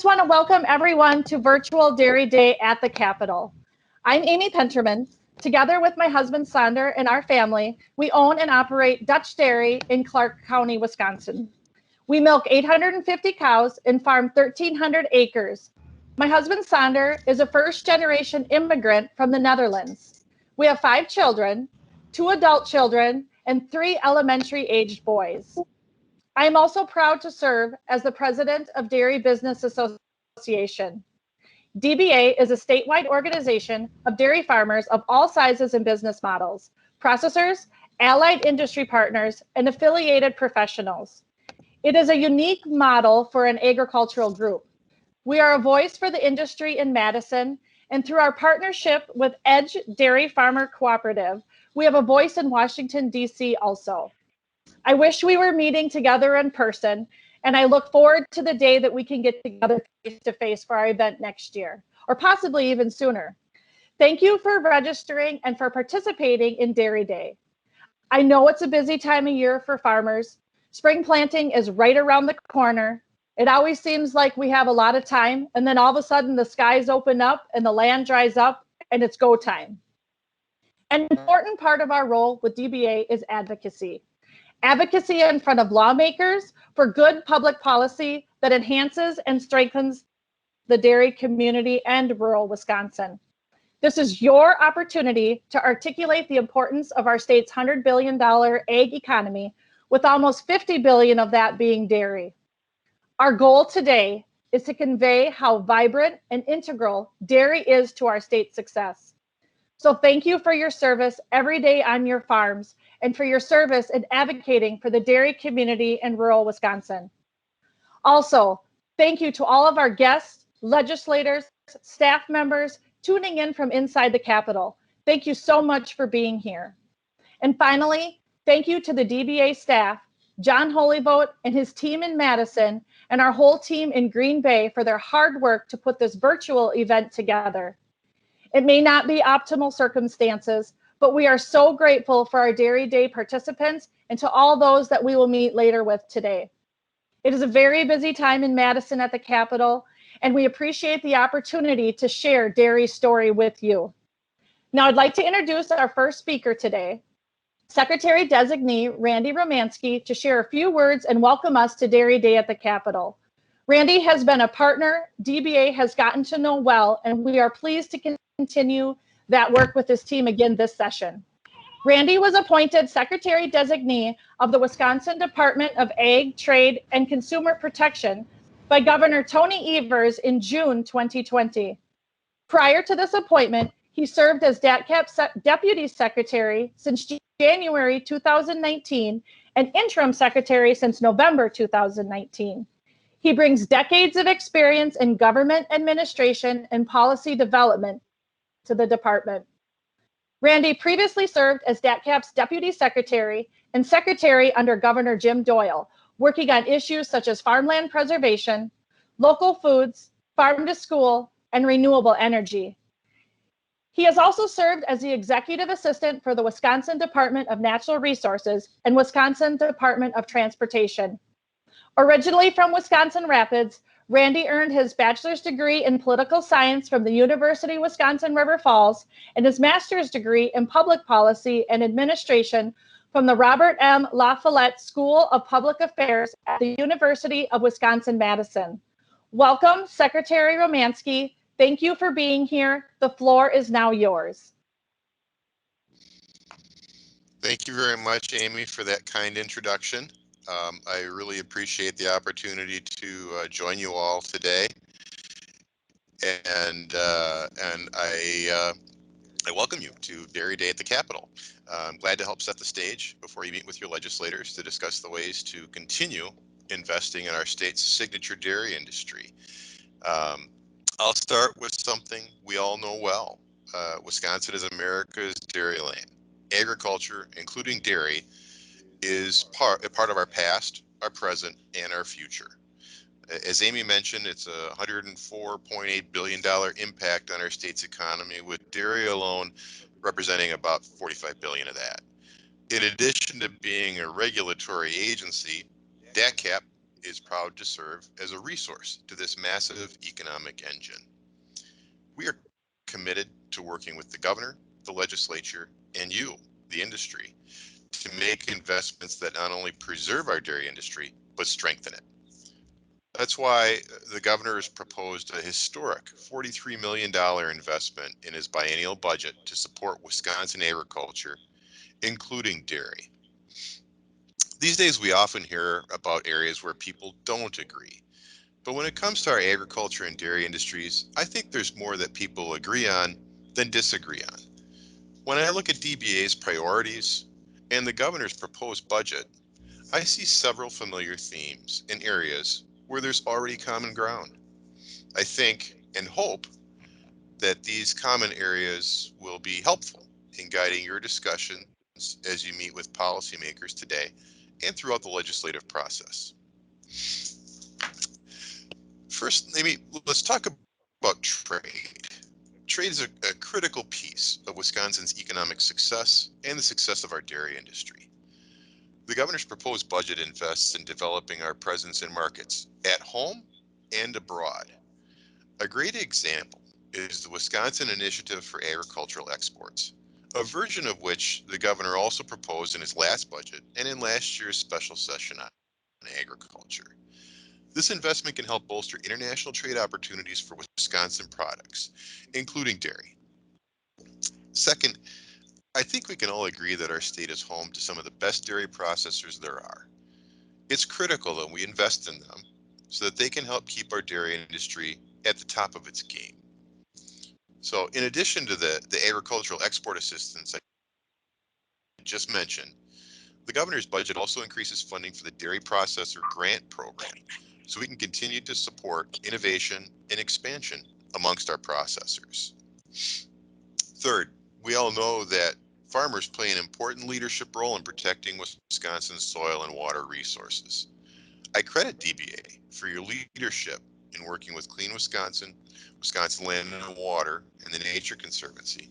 just want to welcome everyone to Virtual Dairy Day at the Capitol. I'm Amy Penterman. Together with my husband Sander and our family, we own and operate Dutch Dairy in Clark County, Wisconsin. We milk 850 cows and farm 1,300 acres. My husband Sander is a first-generation immigrant from the Netherlands. We have 5 children, 2 adult children, and 3 elementary-aged boys. I am also proud to serve as the president of Dairy Business Association. DBA is a statewide organization of dairy farmers of all sizes and business models, processors, allied industry partners, and affiliated professionals. It is a unique model for an agricultural group. We are a voice for the industry in Madison, and through our partnership with Edge Dairy Farmer Cooperative, we have a voice in Washington, D.C. also. I wish we were meeting together in person, and I look forward to the day that we can get together face-to-face for our event next year, or possibly even sooner. Thank you for registering and for participating in Dairy Day. I know it's a busy time of year for farmers. Spring planting is right around the corner. It always seems like we have a lot of time, and then all of a sudden the skies open up and the land dries up and it's go time. An important part of our role with DBA is advocacy. Advocacy in front of lawmakers for good public policy that enhances and strengthens the dairy community and rural Wisconsin. This is your opportunity to articulate the importance of our state's $100 billion ag economy, with almost $50 billion of that being dairy. Our goal today is to convey how vibrant and integral dairy is to our state's success. So thank you for your service every day on your farms, and for your service in advocating for the dairy community in rural Wisconsin. Also, thank you to all of our guests, legislators, staff members tuning in from inside the Capitol. Thank you so much for being here. And finally, thank you to the DBA staff, John Holyvote and his team in Madison, and our whole team in Green Bay for their hard work to put this virtual event together. It may not be optimal circumstances, but we are so grateful for our Dairy Day participants and to all those that we will meet later with today. It is a very busy time in Madison at the Capitol, and we appreciate the opportunity to share dairy's story with you. Now I'd like to introduce our first speaker today, Secretary Designee Randy Romanski, to share a few words and welcome us to Dairy Day at the Capitol. Randy has been a partner DBA has gotten to know well, and we are pleased to continue that work with his team again this session. Randy was appointed Secretary Designee of the Wisconsin Department of Ag, Trade, and Consumer Protection by Governor Tony Evers in June 2020. Prior to this appointment, he served as DATCP Deputy Secretary since January 2019 and Interim Secretary since November 2019. He brings decades of experience in government administration and policy development to the department. Randy previously served as DATCP's Deputy Secretary and Secretary under Governor Jim Doyle, working on issues such as farmland preservation, local foods, farm to school, and renewable energy. He has also served as the Executive Assistant for the Wisconsin Department of Natural Resources and Wisconsin Department of Transportation. Originally from Wisconsin Rapids, Randy earned his bachelor's degree in political science from the University of Wisconsin-River Falls and his master's degree in public policy and administration from the Robert M. La Follette School of Public Affairs at the University of Wisconsin-Madison. Welcome, Secretary Romanski. Thank you for being here. The floor is now yours. Thank you very much, Amy, for that kind introduction. I really appreciate the opportunity to join you all today, and I welcome you to Dairy Day at the Capitol. I'm glad to help set the stage before you meet with your legislators to discuss the ways to continue investing in our state's signature dairy industry. I'll start with something we all know well. Wisconsin is America's dairy land. Agriculture, including dairy, is part of our past, our present, and our future. As Amy mentioned, it's a $104.8 billion impact on our state's economy, with dairy alone representing about $45 billion of that. In addition to being a regulatory agency, DATCP is proud to serve as a resource to this massive economic engine. We are committed to working with the governor, the legislature, and you, the industry, to make investments that not only preserve our dairy industry, but strengthen it. That's why the governor has proposed a historic $43 million investment in his biennial budget to support Wisconsin agriculture, including dairy. These days, we often hear about areas where people don't agree. But when it comes to our agriculture and dairy industries, I think there's more that people agree on than disagree on. When I look at DBA's priorities and the governor's proposed budget, I see several familiar themes in areas where there's already common ground. I think and hope that these common areas will be helpful in guiding your discussions as you meet with policymakers today and throughout the legislative process. First, let's talk about trade. Trade is a critical piece of Wisconsin's economic success and the success of our dairy industry. The governor's proposed budget invests in developing our presence in markets at home and abroad. A great example is the Wisconsin Initiative for Agricultural Exports, a version of which the governor also proposed in his last budget and in last year's special session on agriculture. This investment can help bolster international trade opportunities for Wisconsin products, including dairy. Second, I think we can all agree that our state is home to some of the best dairy processors there are. It's critical that we invest in them so that they can help keep our dairy industry at the top of its game. So in addition to the agricultural export assistance I just mentioned, the governor's budget also increases funding for the dairy processor grant program so we can continue to support innovation and expansion amongst our processors. Third, we all know that farmers play an important leadership role in protecting Wisconsin's soil and water resources. I credit DBA for your leadership in working with Clean Wisconsin, Wisconsin Land and Water, and the Nature Conservancy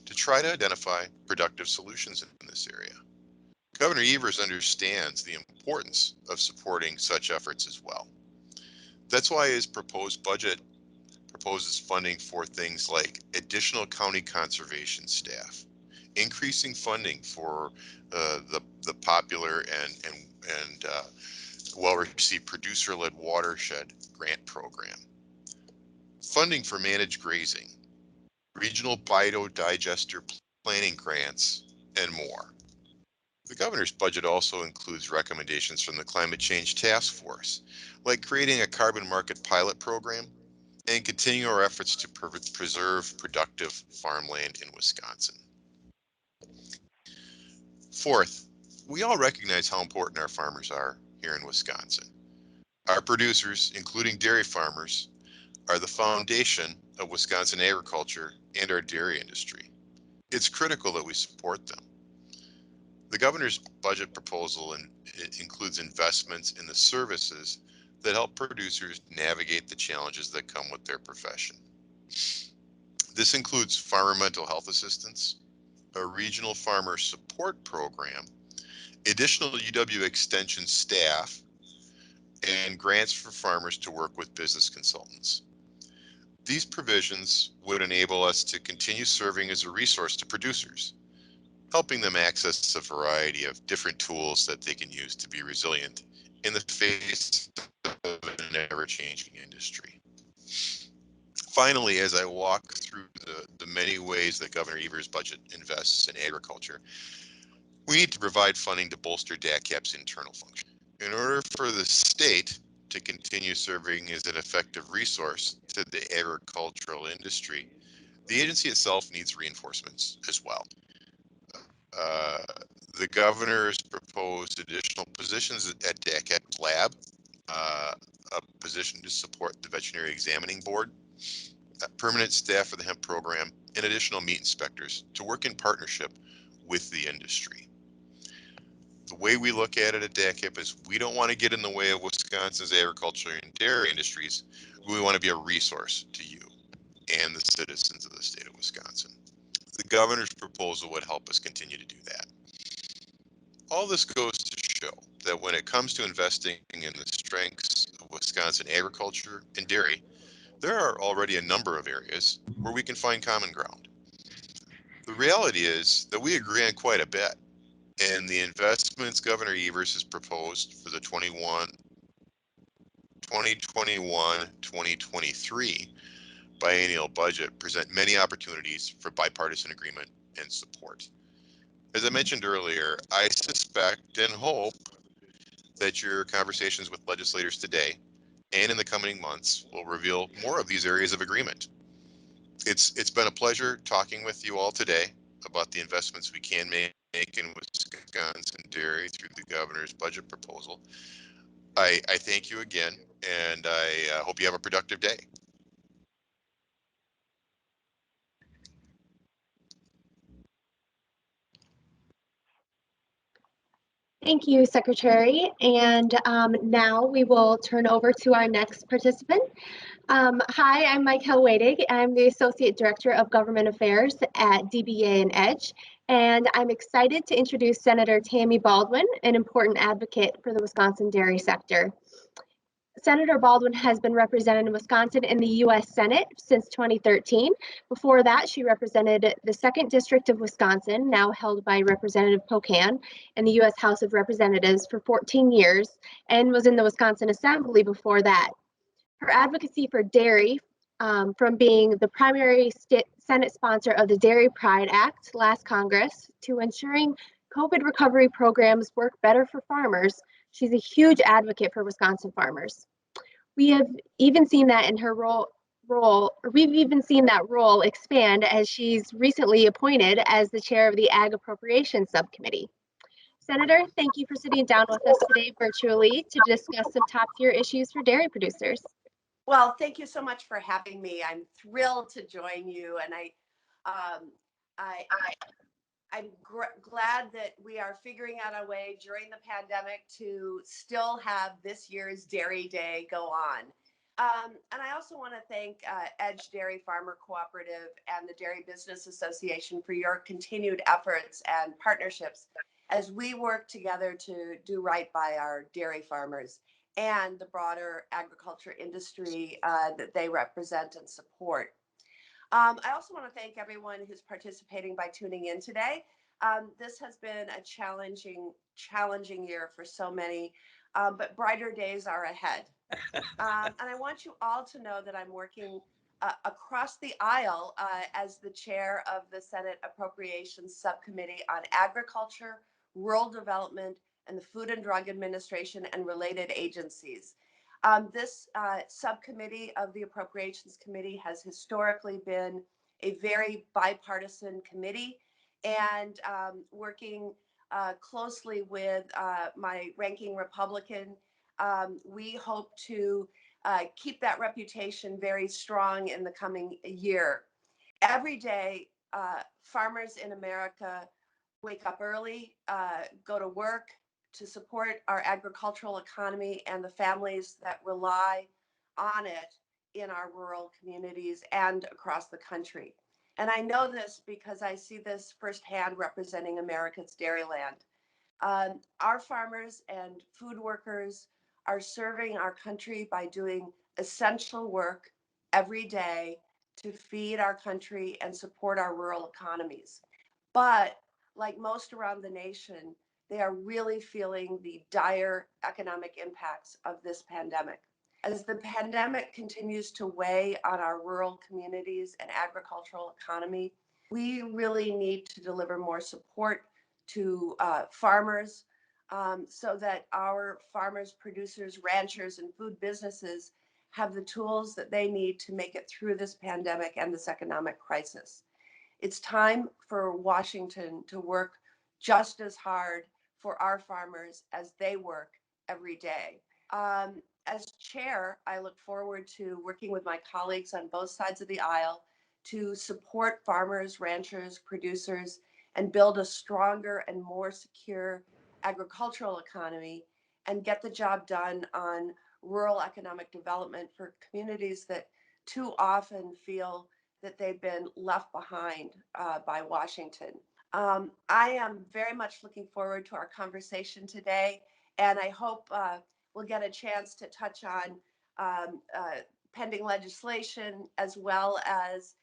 to try to identify productive solutions in this area. Governor Evers understands the importance of supporting such efforts as well. That's why his proposed budget proposes funding for things like additional county conservation staff, increasing funding for the popular and well-received producer-led watershed grant program, funding for managed grazing, regional biodigester planning grants, and more. The governor's budget also includes recommendations from the Climate Change Task Force, like creating a carbon market pilot program and continue our efforts to preserve productive farmland in Wisconsin. Fourth, we all recognize how important our farmers are here in Wisconsin. Our producers, including dairy farmers, are the foundation of Wisconsin agriculture and our dairy industry. It's critical that we support them. The governor's budget proposal includes investments in the services that help producers navigate the challenges that come with their profession. This includes farmer mental health assistance, a regional farmer support program, additional UW Extension staff, and grants for farmers to work with business consultants. These provisions would enable us to continue serving as a resource to producers, helping them access a variety of different tools that they can use to be resilient in the face of an ever-changing industry. Finally, as I walk through the many ways that Governor Evers' budget invests in agriculture, we need to provide funding to bolster DATCP's internal function. In order for the state to continue serving as an effective resource to the agricultural industry, the agency itself needs reinforcements as well. The governor has proposed additional positions at DATCP's lab, a position to support the veterinary examining board, permanent staff for the hemp program, and additional meat inspectors to work in partnership with the industry. The way we look at it at DATCP is we don't want to get in the way of Wisconsin's agriculture and dairy industries. We want to be a resource to you and the citizens of the state of Wisconsin. The governor's proposal would help us continue to do that. All this goes to show that when it comes to investing in the strengths of Wisconsin agriculture and dairy, there are already a number of areas where we can find common ground. The reality is that we agree on quite a bit, and the investments Governor Evers has proposed for the 2021-2023 biennial budget present many opportunities for bipartisan agreement and support. As I mentioned earlier, I suspect and hope that your conversations with legislators today and in the coming months will reveal more of these areas of agreement. It's been a pleasure talking with you all today about the investments we can make in Wisconsin dairy through the governor's budget proposal. I thank you again, and I hope you have a productive day. Thank you, Secretary. And now we will turn over to our next participant. Hi, I'm Mike Helwedig. I'm the Associate Director of Government Affairs at DBA and EDGE, and I'm excited to introduce Senator Tammy Baldwin, an important advocate for the Wisconsin dairy sector. Senator Baldwin has been representing Wisconsin in the U.S. Senate since 2013. Before that, she represented the 2nd District of Wisconsin, now held by Representative Pocan, in the U.S. House of Representatives for 14 years, and was in the Wisconsin Assembly before that. Her advocacy for dairy, from being the primary Senate sponsor of the Dairy Pride Act last Congress to ensuring COVID recovery programs work better for farmers, she's a huge advocate for Wisconsin farmers. We have even seen that in her we've even seen that role expand as she's recently appointed as the chair of the Ag Appropriations Subcommittee. Senator, thank you for sitting down with us today virtually to discuss some top-tier issues for dairy producers. Well, thank you so much for having me. I'm thrilled to join you, and I'm glad that we are figuring out a way during the pandemic to still have this year's Dairy Day go on. And I also want to thank Edge Dairy Farmer Cooperative and the Dairy Business Association for your continued efforts and partnerships as we work together to do right by our dairy farmers and the broader agriculture industry that they represent and support. I also want to thank everyone who's participating by tuning in today. This has been a challenging year for so many, but brighter days are ahead. And I want you all to know that I'm working across the aisle as the chair of the Senate Appropriations Subcommittee on Agriculture, Rural Development, and the Food and Drug Administration and related agencies. This subcommittee of the Appropriations Committee has historically been a very bipartisan committee, and working closely with my ranking Republican, we hope to keep that reputation very strong in the coming year. Every day, farmers in America wake up early, go to work to support our agricultural economy and the families that rely on it in our rural communities and across the country. And I know this because I see this firsthand representing America's dairyland. Our farmers and food workers are serving our country by doing essential work every day to feed our country and support our rural economies. But like most around the nation, they are really feeling the dire economic impacts of this pandemic. As the pandemic continues to weigh on our rural communities and agricultural economy, we really need to deliver more support to farmers so that our farmers, producers, ranchers, and food businesses have the tools that they need to make it through this pandemic and this economic crisis. It's time for Washington to work just as hard for our farmers as they work every day. As chair, I look forward to working with my colleagues on both sides of the aisle to support farmers, ranchers, producers, and build a stronger and more secure agricultural economy and get the job done on rural economic development for communities that too often feel that they've been left behind by Washington. I am very much looking forward to our conversation today, And I hope we'll get a chance to touch on pending legislation as well as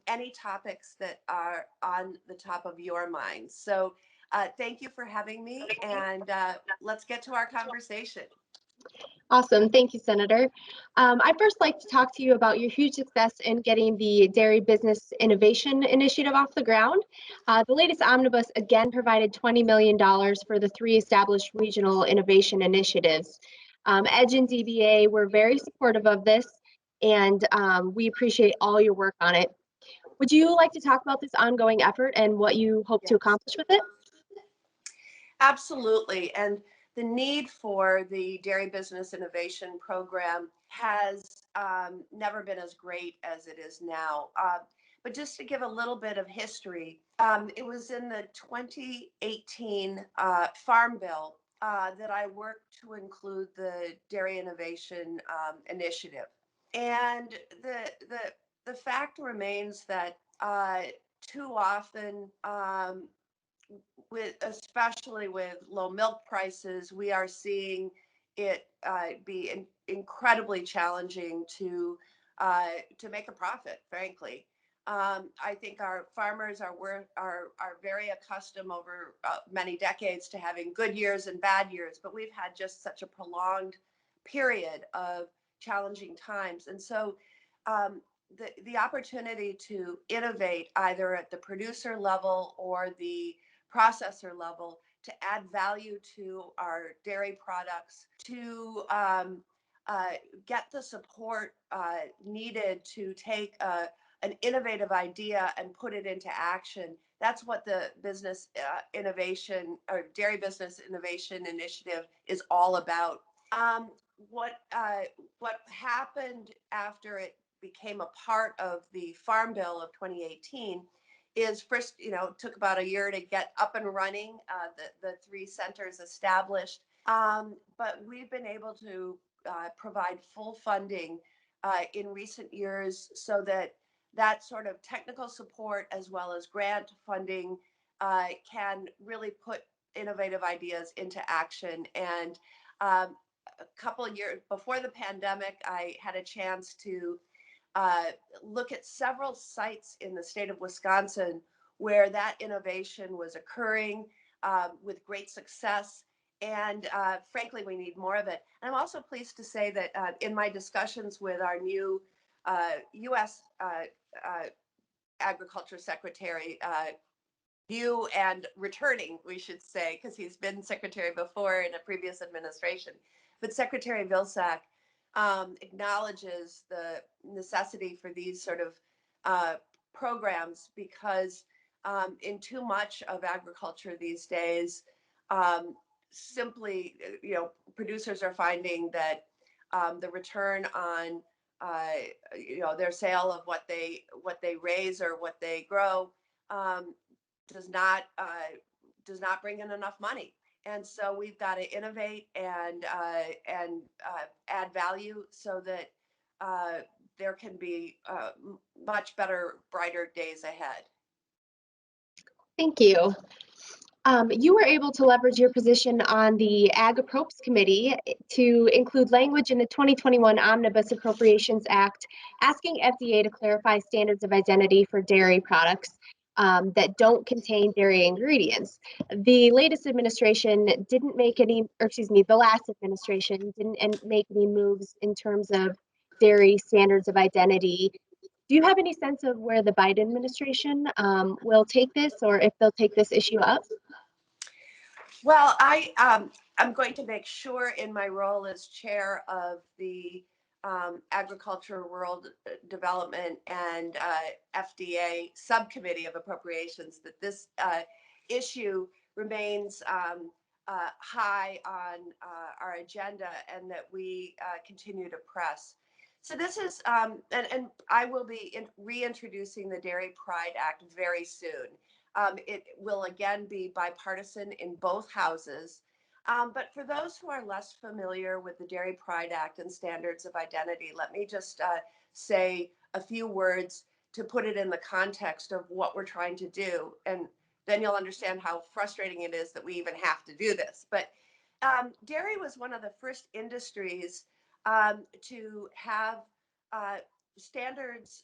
any topics that are on the top of your minds. So thank you for having me, and let's get to our conversation. Awesome. Thank you, Senator. I'd first like to talk to you about your huge success in getting the Dairy Business Innovation Initiative off the ground. The latest omnibus again provided $20 million for the 3 established regional innovation initiatives. EDGE and DBA were very supportive of this, and we appreciate all your work on it. Would you like to talk about this ongoing effort and what you hope to accomplish with it? Absolutely. And the need for the Dairy Business Innovation Program has never been as great as it is now. But just to give a little bit of history, it was in the 2018 Farm Bill that I worked to include the Dairy Innovation Initiative. And the fact remains that too often, especially with low milk prices, we are seeing it be incredibly challenging to make a profit. Frankly, I think our farmers are very accustomed over many decades to having good years and bad years, but we've had just such a prolonged period of challenging times, and so the opportunity to innovate either at the producer level or the processor level to add value to our dairy products, to get the support needed to take an innovative idea and put it into action. That's what the business innovation or Dairy Business Innovation Initiative is all about. What happened after it became a part of the Farm Bill of 2018 is first, took about a year to get up and running, the 3 centers established. But we've been able to provide full funding in recent years so that sort of technical support as well as grant funding can really put innovative ideas into action. And a couple of years before the pandemic, I had a chance to look at several sites in the state of Wisconsin where that innovation was occurring with great success. And frankly, we need more of it. And I'm also pleased to say that in my discussions with our new U.S. Agriculture Secretary, new and returning, we should say, because he's been secretary before in a previous administration, but Secretary Vilsack acknowledges the necessity for these sort of programs because in too much of agriculture these days, simply, producers are finding that the return on their sale of what they raise or what they grow does not bring in enough money. And so we've got to innovate and add value so that there can be much better, brighter days ahead. Thank you. You were able to leverage your position on the Ag Approps Committee to include language in the 2021 Omnibus Appropriations Act asking FDA to clarify standards of identity for dairy products that don't contain dairy ingredients. The latest administration didn't make any, or excuse me, the last administration didn't make any moves in terms of dairy standards of identity. Do you have any sense of where the Biden administration will take this, or if they'll take this issue up? Well, I'm going to make sure in my role as chair of the Agriculture, Rural Development, and FDA Subcommittee of Appropriations that this issue remains high on our agenda and that we continue to press. So this is, and I will be reintroducing the Dairy Pride Act very soon. It will again be bipartisan in both houses. But for those who are less familiar with the Dairy Pride Act and standards of identity, let me just say a few words to put it in the context of what we're trying to do. And then you'll understand how frustrating it is that we even have to do this. But Dairy was one of the first industries to have standards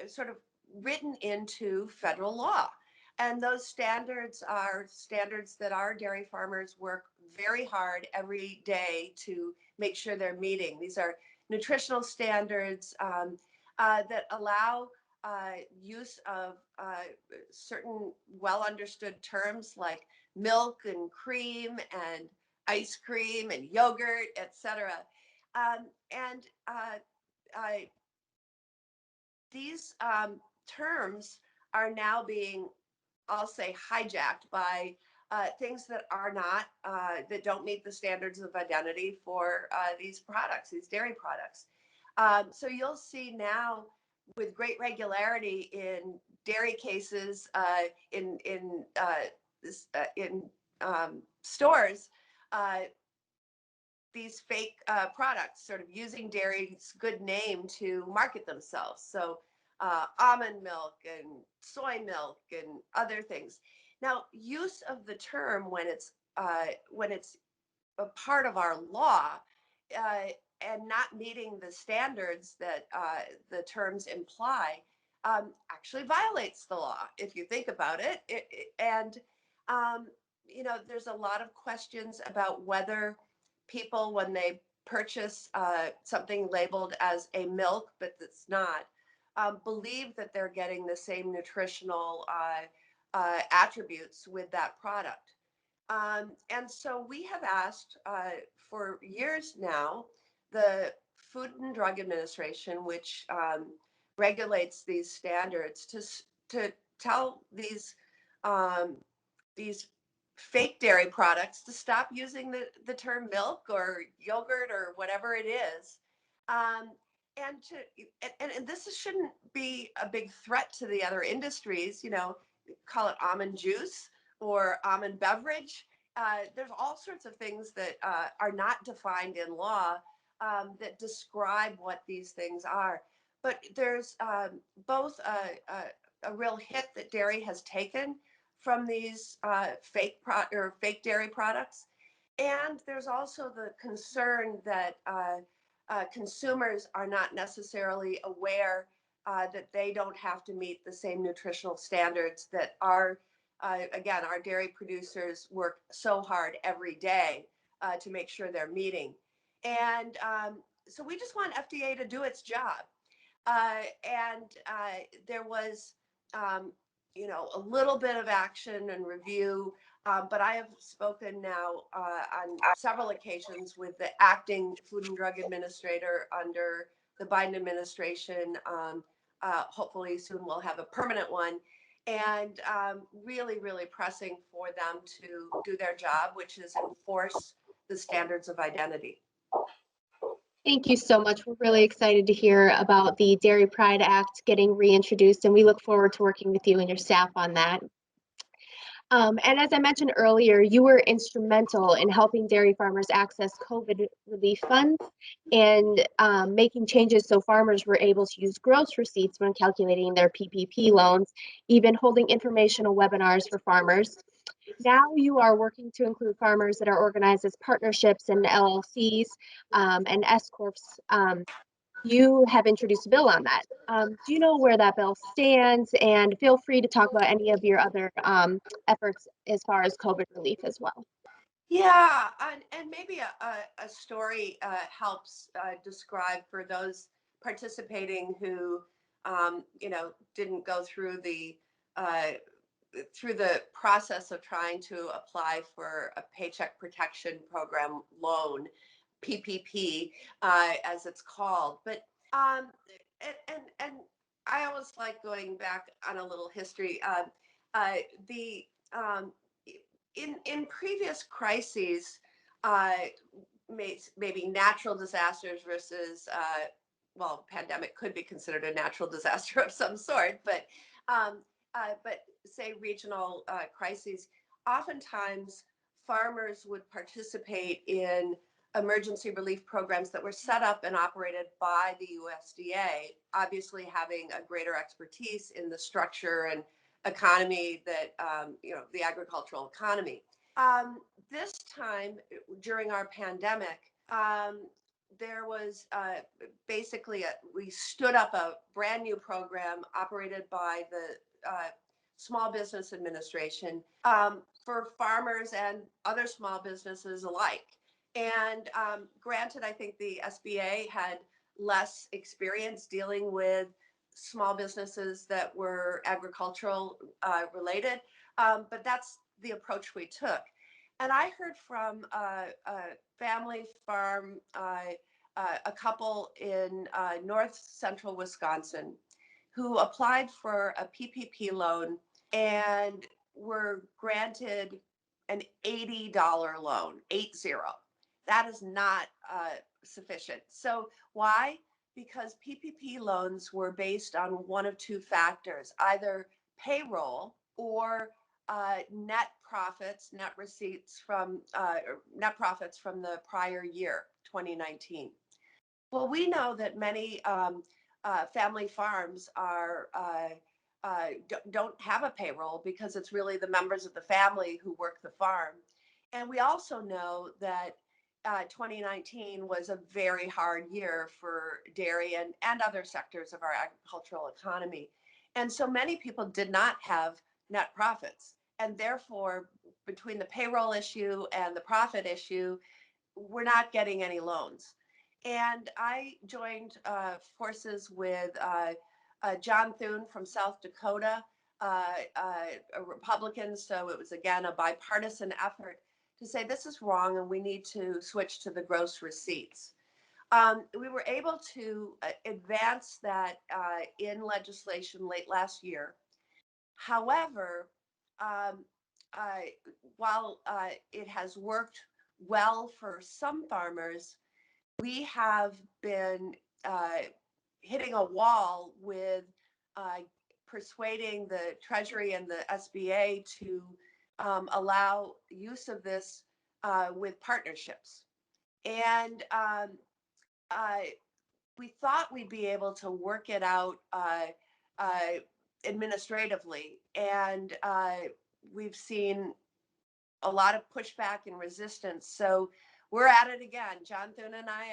sort of written into federal law. And those standards are standards that our dairy farmers work very hard every day to make sure they're meeting. These are nutritional standards that allow use of certain well understood terms like milk and cream and ice cream and yogurt, etc. And these terms are now being, I'll say, hijacked by things that are not, that don't meet the standards of identity for these products, these dairy products. So you'll see now with great regularity in dairy cases in stores, these fake products, sort of using dairy's good name to market themselves. So almond milk and soy milk and other things. Now, use of the term when it's a part of our law and not meeting the standards that the terms imply actually violates the law, if you think about it. And you know, there's a lot of questions about whether people, when they purchase something labeled as a milk, but it's not, believe that they're getting the same nutritional attributes with that product. And so we have asked for years now the Food and Drug Administration, which regulates these standards, to tell these fake dairy products to stop using the term milk or yogurt or whatever it is. And this shouldn't be a big threat to the other industries, you know, call it almond juice or almond beverage. There's all sorts of things that are not defined in law that describe what these things are. But there's both a real hit that dairy has taken from these fake dairy products, and there's also the concern that consumers are not necessarily aware that they don't have to meet the same nutritional standards that our dairy producers work so hard every day to make sure they're meeting. And so we just want FDA to do its job. There was, you know, a little bit of action and review, but I have spoken now on several occasions with the acting Food and Drug Administrator under the Biden administration. Hopefully soon we'll have a permanent one, and really, really pressing for them to do their job, which is enforce the standards of identity. Thank you so much. We're really excited to hear about the Dairy Pride Act getting reintroduced, and we look forward to working with you and your staff on that. And as I mentioned earlier, you were instrumental in helping dairy farmers access COVID relief funds and making changes so farmers were able to use gross receipts when calculating their PPP loans, even holding informational webinars for farmers. Now you are working to include farmers that are organized as partnerships and LLCs and S Corps. You have introduced a bill on that. Do you know where that bill stands? And feel free to talk about any of your other efforts as far as COVID relief as well. Yeah, and maybe a story helps describe for those participating who, you know, didn't go through the process of trying to apply for a Paycheck Protection Program loan, PPP, as it's called. But and I always like going back on a little history. In previous crises, maybe natural disasters versus well, pandemic could be considered a natural disaster of some sort, but say regional crises, oftentimes farmers would participate in emergency relief programs that were set up and operated by the USDA, obviously having a greater expertise in the structure and economy that, you know, the agricultural economy. This time during our pandemic, there was we stood up a brand new program operated by the Small Business Administration for farmers and other small businesses alike. And granted, I think the SBA had less experience dealing with small businesses that were agricultural related, but that's the approach we took. And I heard from a family farm, a couple in north central Wisconsin who applied for a PPP loan and were granted an $80 loan, 80. That is not sufficient. So why? Because PPP loans were based on one of two factors, either payroll or net profits, net receipts from net profits from the prior year, 2019. Well, we know that many family farms don't have a payroll because it's really the members of the family who work the farm. And we also know that 2019 was a very hard year for dairy and other sectors of our agricultural economy. And so many people did not have net profits. And therefore, between the payroll issue and the profit issue, we're not getting any loans. And I joined forces with John Thune from South Dakota, a Republican. So it was, again, a bipartisan effort to say this is wrong and we need to switch to the gross receipts. We were able to advance that in legislation late last year. However, while it has worked well for some farmers, we have been hitting a wall with persuading the Treasury and the SBA to allow use of this with partnerships. And we thought we'd be able to work it out administratively. And we've seen a lot of pushback and resistance. So we're at it again. John Thune and I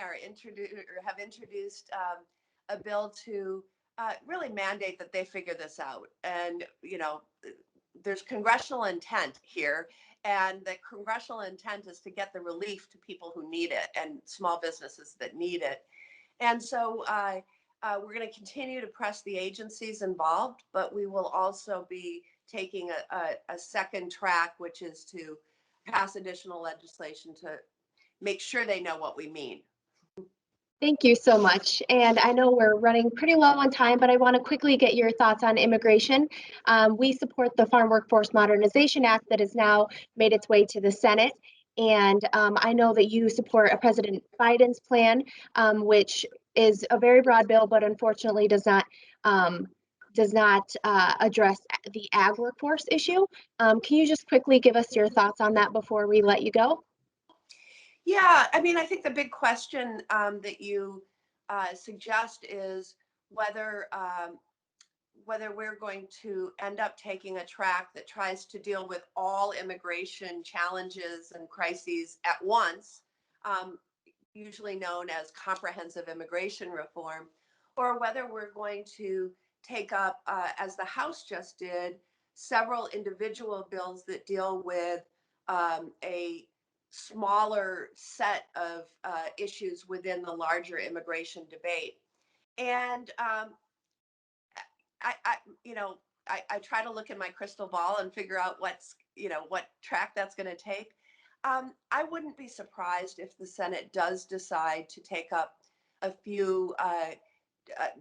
have introduced a bill to really mandate that they figure this out. And, you know, there's congressional intent here, and the congressional intent is to get the relief to people who need it and small businesses that need it. And so we're going to continue to press the agencies involved, but we will also be taking a second track, which is to pass additional legislation to make sure they know what we mean. Thank you so much. And I know we're running pretty low on time, but I want to quickly get your thoughts on immigration. We support the Farm Workforce Modernization Act that has now made its way to the Senate. And I know that you support President Biden's plan, which is a very broad bill, but unfortunately does not address the ag workforce issue. Can you just quickly give us your thoughts on that before we let you go? Yeah, I mean, I think the big question that you suggest is whether we're going to end up taking a track that tries to deal with all immigration challenges and crises at once, usually known as comprehensive immigration reform, or whether we're going to take up, as the House just did, several individual bills that deal with a smaller set of issues within the larger immigration debate. And I try to look in my crystal ball and figure out what track that's going to take. I wouldn't be surprised if the Senate does decide to take up a few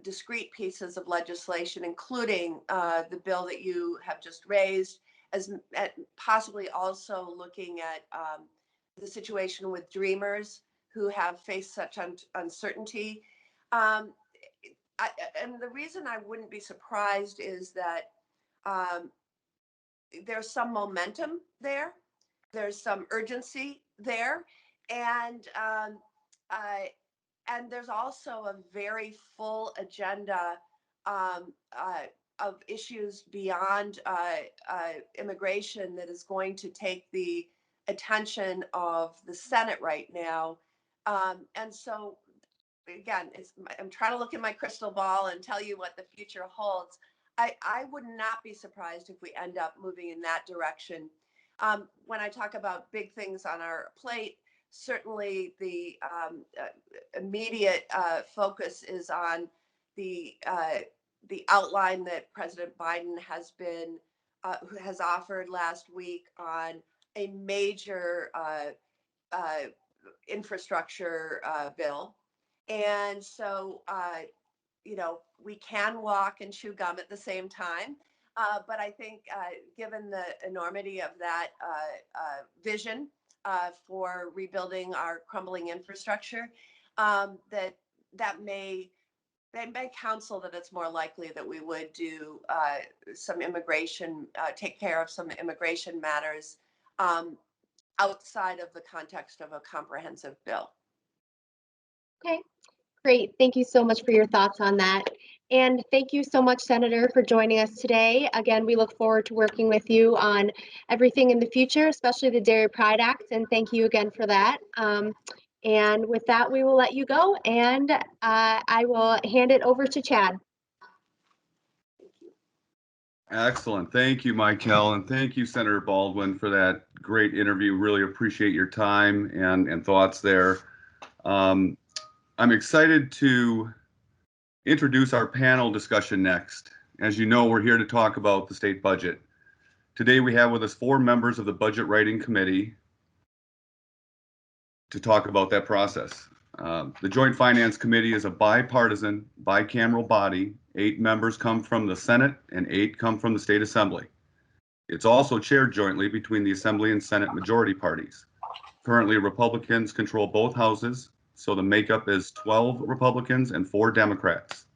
discrete pieces of legislation, including the bill that you have just raised, as possibly also looking at the situation with dreamers who have faced such uncertainty. And the reason I wouldn't be surprised is that there's some momentum there, there's some urgency there, and there's also a very full agenda of issues beyond immigration that is going to take the attention of the Senate right now. And so, again, I'm trying to look in my crystal ball and tell you what the future holds. I would not be surprised if we end up moving in that direction. When I talk about big things on our plate, certainly the immediate focus is on the outline that President Biden has offered last week on a major infrastructure bill. And so, we can walk and chew gum at the same time. But I think given the enormity of that vision for rebuilding our crumbling infrastructure, that may counsel that it's more likely that we would do some immigration, take care of some immigration matters outside of the context of a comprehensive bill. Okay, great. Thank you so much for your thoughts on that. And thank you so much, Senator, for joining us today. Again, we look forward to working with you on everything in the future, especially the Dairy Pride Act. And thank you again for that. And with that, we will let you go. And I will hand it over to Chad. Excellent. Thank you, Michael, and thank you, Senator Baldwin, for that great interview. Really appreciate your time and thoughts there. I'm excited to introduce our panel discussion next. As you know, we're here to talk about the state budget. Today we have with us 4 members of the Budget Writing Committee to talk about that process. The Joint Finance Committee is a bipartisan, bicameral body. 8 members come from the Senate and 8 come from the State Assembly. It's also chaired jointly between the Assembly and Senate majority parties. Currently, Republicans control both houses, so the makeup is 12 Republicans and 4 Democrats.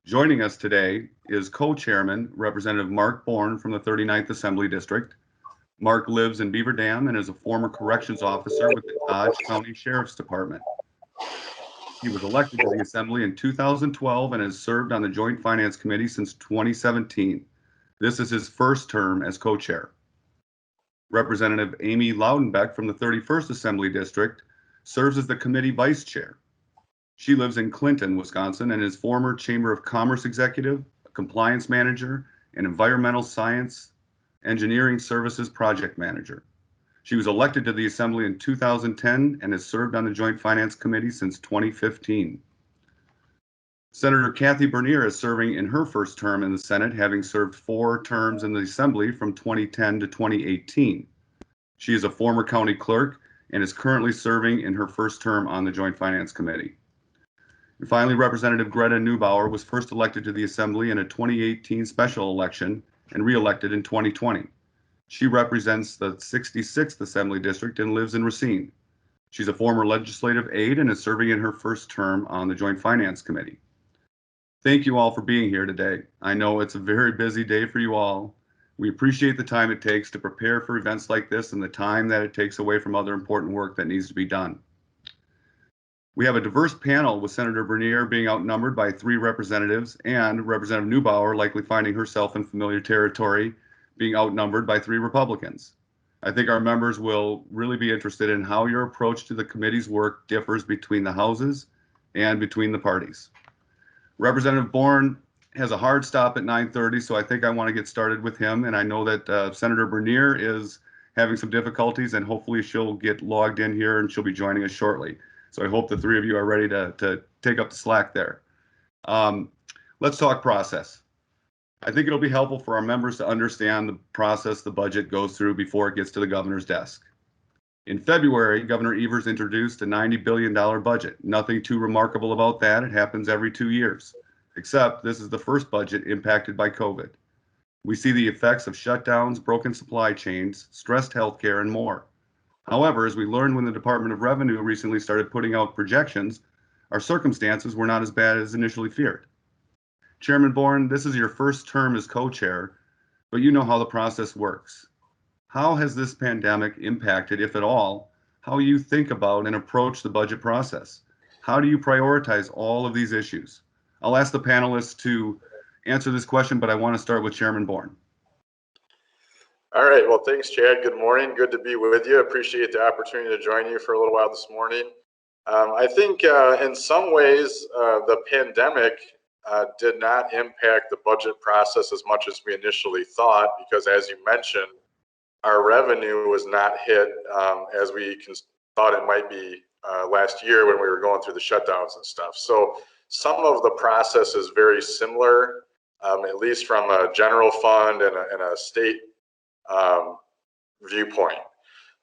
Joining us today is co-chairman, Representative Mark Bourne from the 39th Assembly District. Mark lives in Beaver Dam and is a former corrections officer with the Dodge County Sheriff's Department. He was elected to the Assembly in 2012 and has served on the Joint Finance Committee since 2017. This is his first term as co-chair. Representative Amy Loudenbeck from the 31st Assembly District serves as the committee vice chair. She lives in Clinton, Wisconsin, and is former Chamber of Commerce executive, compliance manager, and environmental science engineering services project manager. She was elected to the Assembly in 2010 and has served on the Joint Finance Committee since 2015. Senator Kathy Bernier is serving in her first term in the Senate, having served 4 terms in the Assembly from 2010 to 2018. She is a former county clerk and is currently serving in her first term on the Joint Finance Committee. And finally, Representative Greta Neubauer was first elected to the Assembly in a 2018 special election and re-elected in 2020. She represents the 66th Assembly District and lives in Racine. She's a former legislative aide and is serving in her first term on the Joint Finance Committee. Thank you all for being here today. I know it's a very busy day for you all. We appreciate the time it takes to prepare for events like this and the time that it takes away from other important work that needs to be done. We have a diverse panel with Senator Bernier being outnumbered by 3 representatives and Representative Neubauer likely finding herself in familiar territory being outnumbered by 3 Republicans. I think our members will really be interested in how your approach to the committee's work differs between the houses and between the parties. Representative Bourne has a hard stop at 9:30, so I think I want to get started with him. And I know that Senator Bernier is having some difficulties, and hopefully she'll get logged in here and she'll be joining us shortly. So I hope the 3 of you are ready to take up the slack there. Let's talk process. I think it'll be helpful for our members to understand the process the budget goes through before it gets to the governor's desk. In February, Governor Evers introduced a $90 billion budget. Nothing too remarkable about that. It happens every 2 years, except this is the first budget impacted by COVID. We see the effects of shutdowns, broken supply chains, stressed healthcare, and more. However, as we learned when the Department of Revenue recently started putting out projections, our circumstances were not as bad as initially feared. Chairman Bourne, this is your first term as co-chair, but you know how the process works. How has this pandemic impacted, if at all, how you think about and approach the budget process? How do you prioritize all of these issues? I'll ask the panelists to answer this question, but I want to start with Chairman Bourne. All right, well, thanks, Chad. Good morning. Good to be with you. Appreciate the opportunity to join you for a little while this morning. I think in some ways the pandemic did not impact the budget process as much as we initially thought, because as you mentioned, our revenue was not hit as we thought it might be last year when we were going through the shutdowns and stuff. So some of the process is very similar, at least from a general fund and a state viewpoint.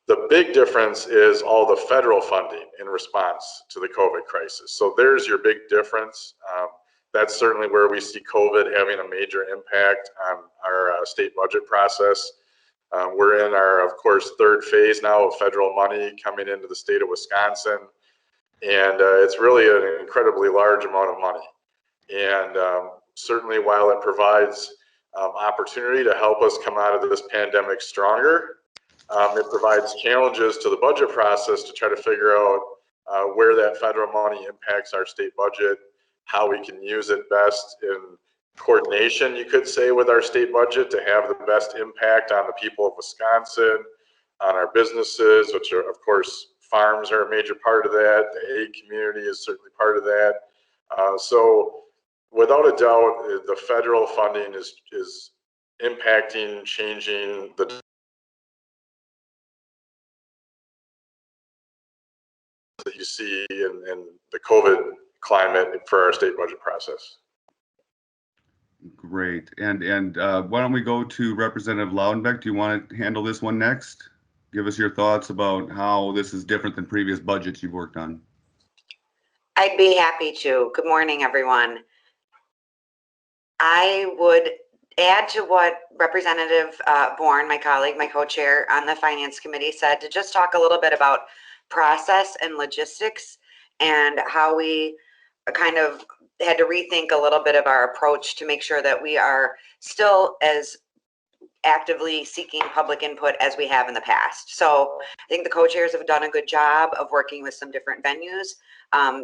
The big difference is all the federal funding in response to the COVID crisis. So there's your big difference. That's certainly where we see COVID having a major impact on our state budget process. We're in our, of course, third phase now of federal money coming into the state of Wisconsin. And it's really an incredibly large amount of money. And certainly while it provides opportunity to help us come out of this pandemic stronger, it provides challenges to the budget process to try to figure out where that federal money impacts our state budget, how we can use it best in coordination, you could say, with our state budget to have the best impact on the people of Wisconsin, on our businesses, which are, of course, farms are a major part of that. The aid community is certainly part of that. So without a doubt, the federal funding is impacting, changing the that you see in the COVID climate for our state budget process. Great. And why don't we go to Representative Loudenbeck? Do you want to handle this one next? Give us your thoughts about how this is different than previous budgets you've worked on. I'd be happy to. Good morning, everyone. I would add to what Representative Bourne, my colleague, my co-chair on the Finance Committee, said, to just talk a little bit about process and logistics and how we kind of had to rethink a little bit of our approach to make sure that we are still as actively seeking public input as we have in the past. So I think the co-chairs have done a good job of working with some different venues,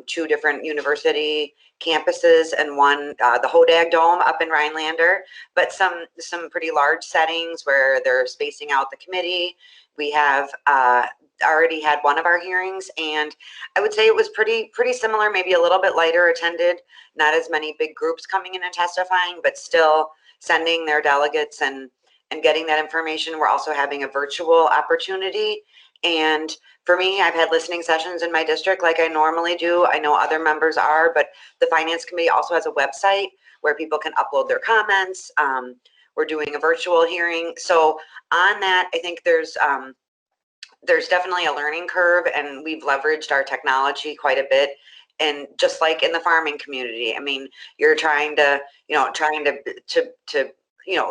2 different university campuses and one, the Hodag Dome up in Rhinelander, but some pretty large settings where they're spacing out the committee. We have already had one of our hearings, and I would say it was pretty similar, maybe a little bit lighter attended, not as many big groups coming in and testifying, but still sending their delegates and getting that information. We're also having a virtual opportunity. And for me, I've had listening sessions in my district like I normally do. I know other members are, but the Finance Committee also has a website where people can upload their comments. We're doing a virtual hearing. So on that, I think there's definitely a learning curve, and we've leveraged our technology quite a bit. And just like in the farming community, I mean, you're trying to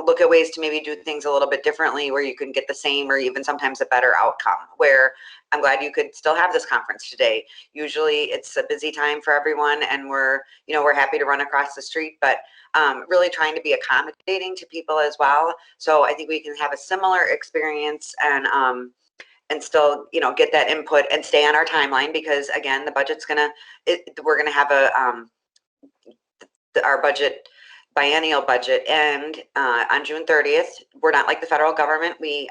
look at ways to maybe do things a little bit differently where you can get the same or even sometimes a better outcome, where I'm glad you could still have this conference today. Usually it's a busy time for everyone, and we're happy to run across the street, but really trying to be accommodating to people as well. So I think we can have a similar experience and still, get that input and stay on our timeline, because again, the budget's we're gonna have our biennial budget end on June 30th. We're not like the federal government. We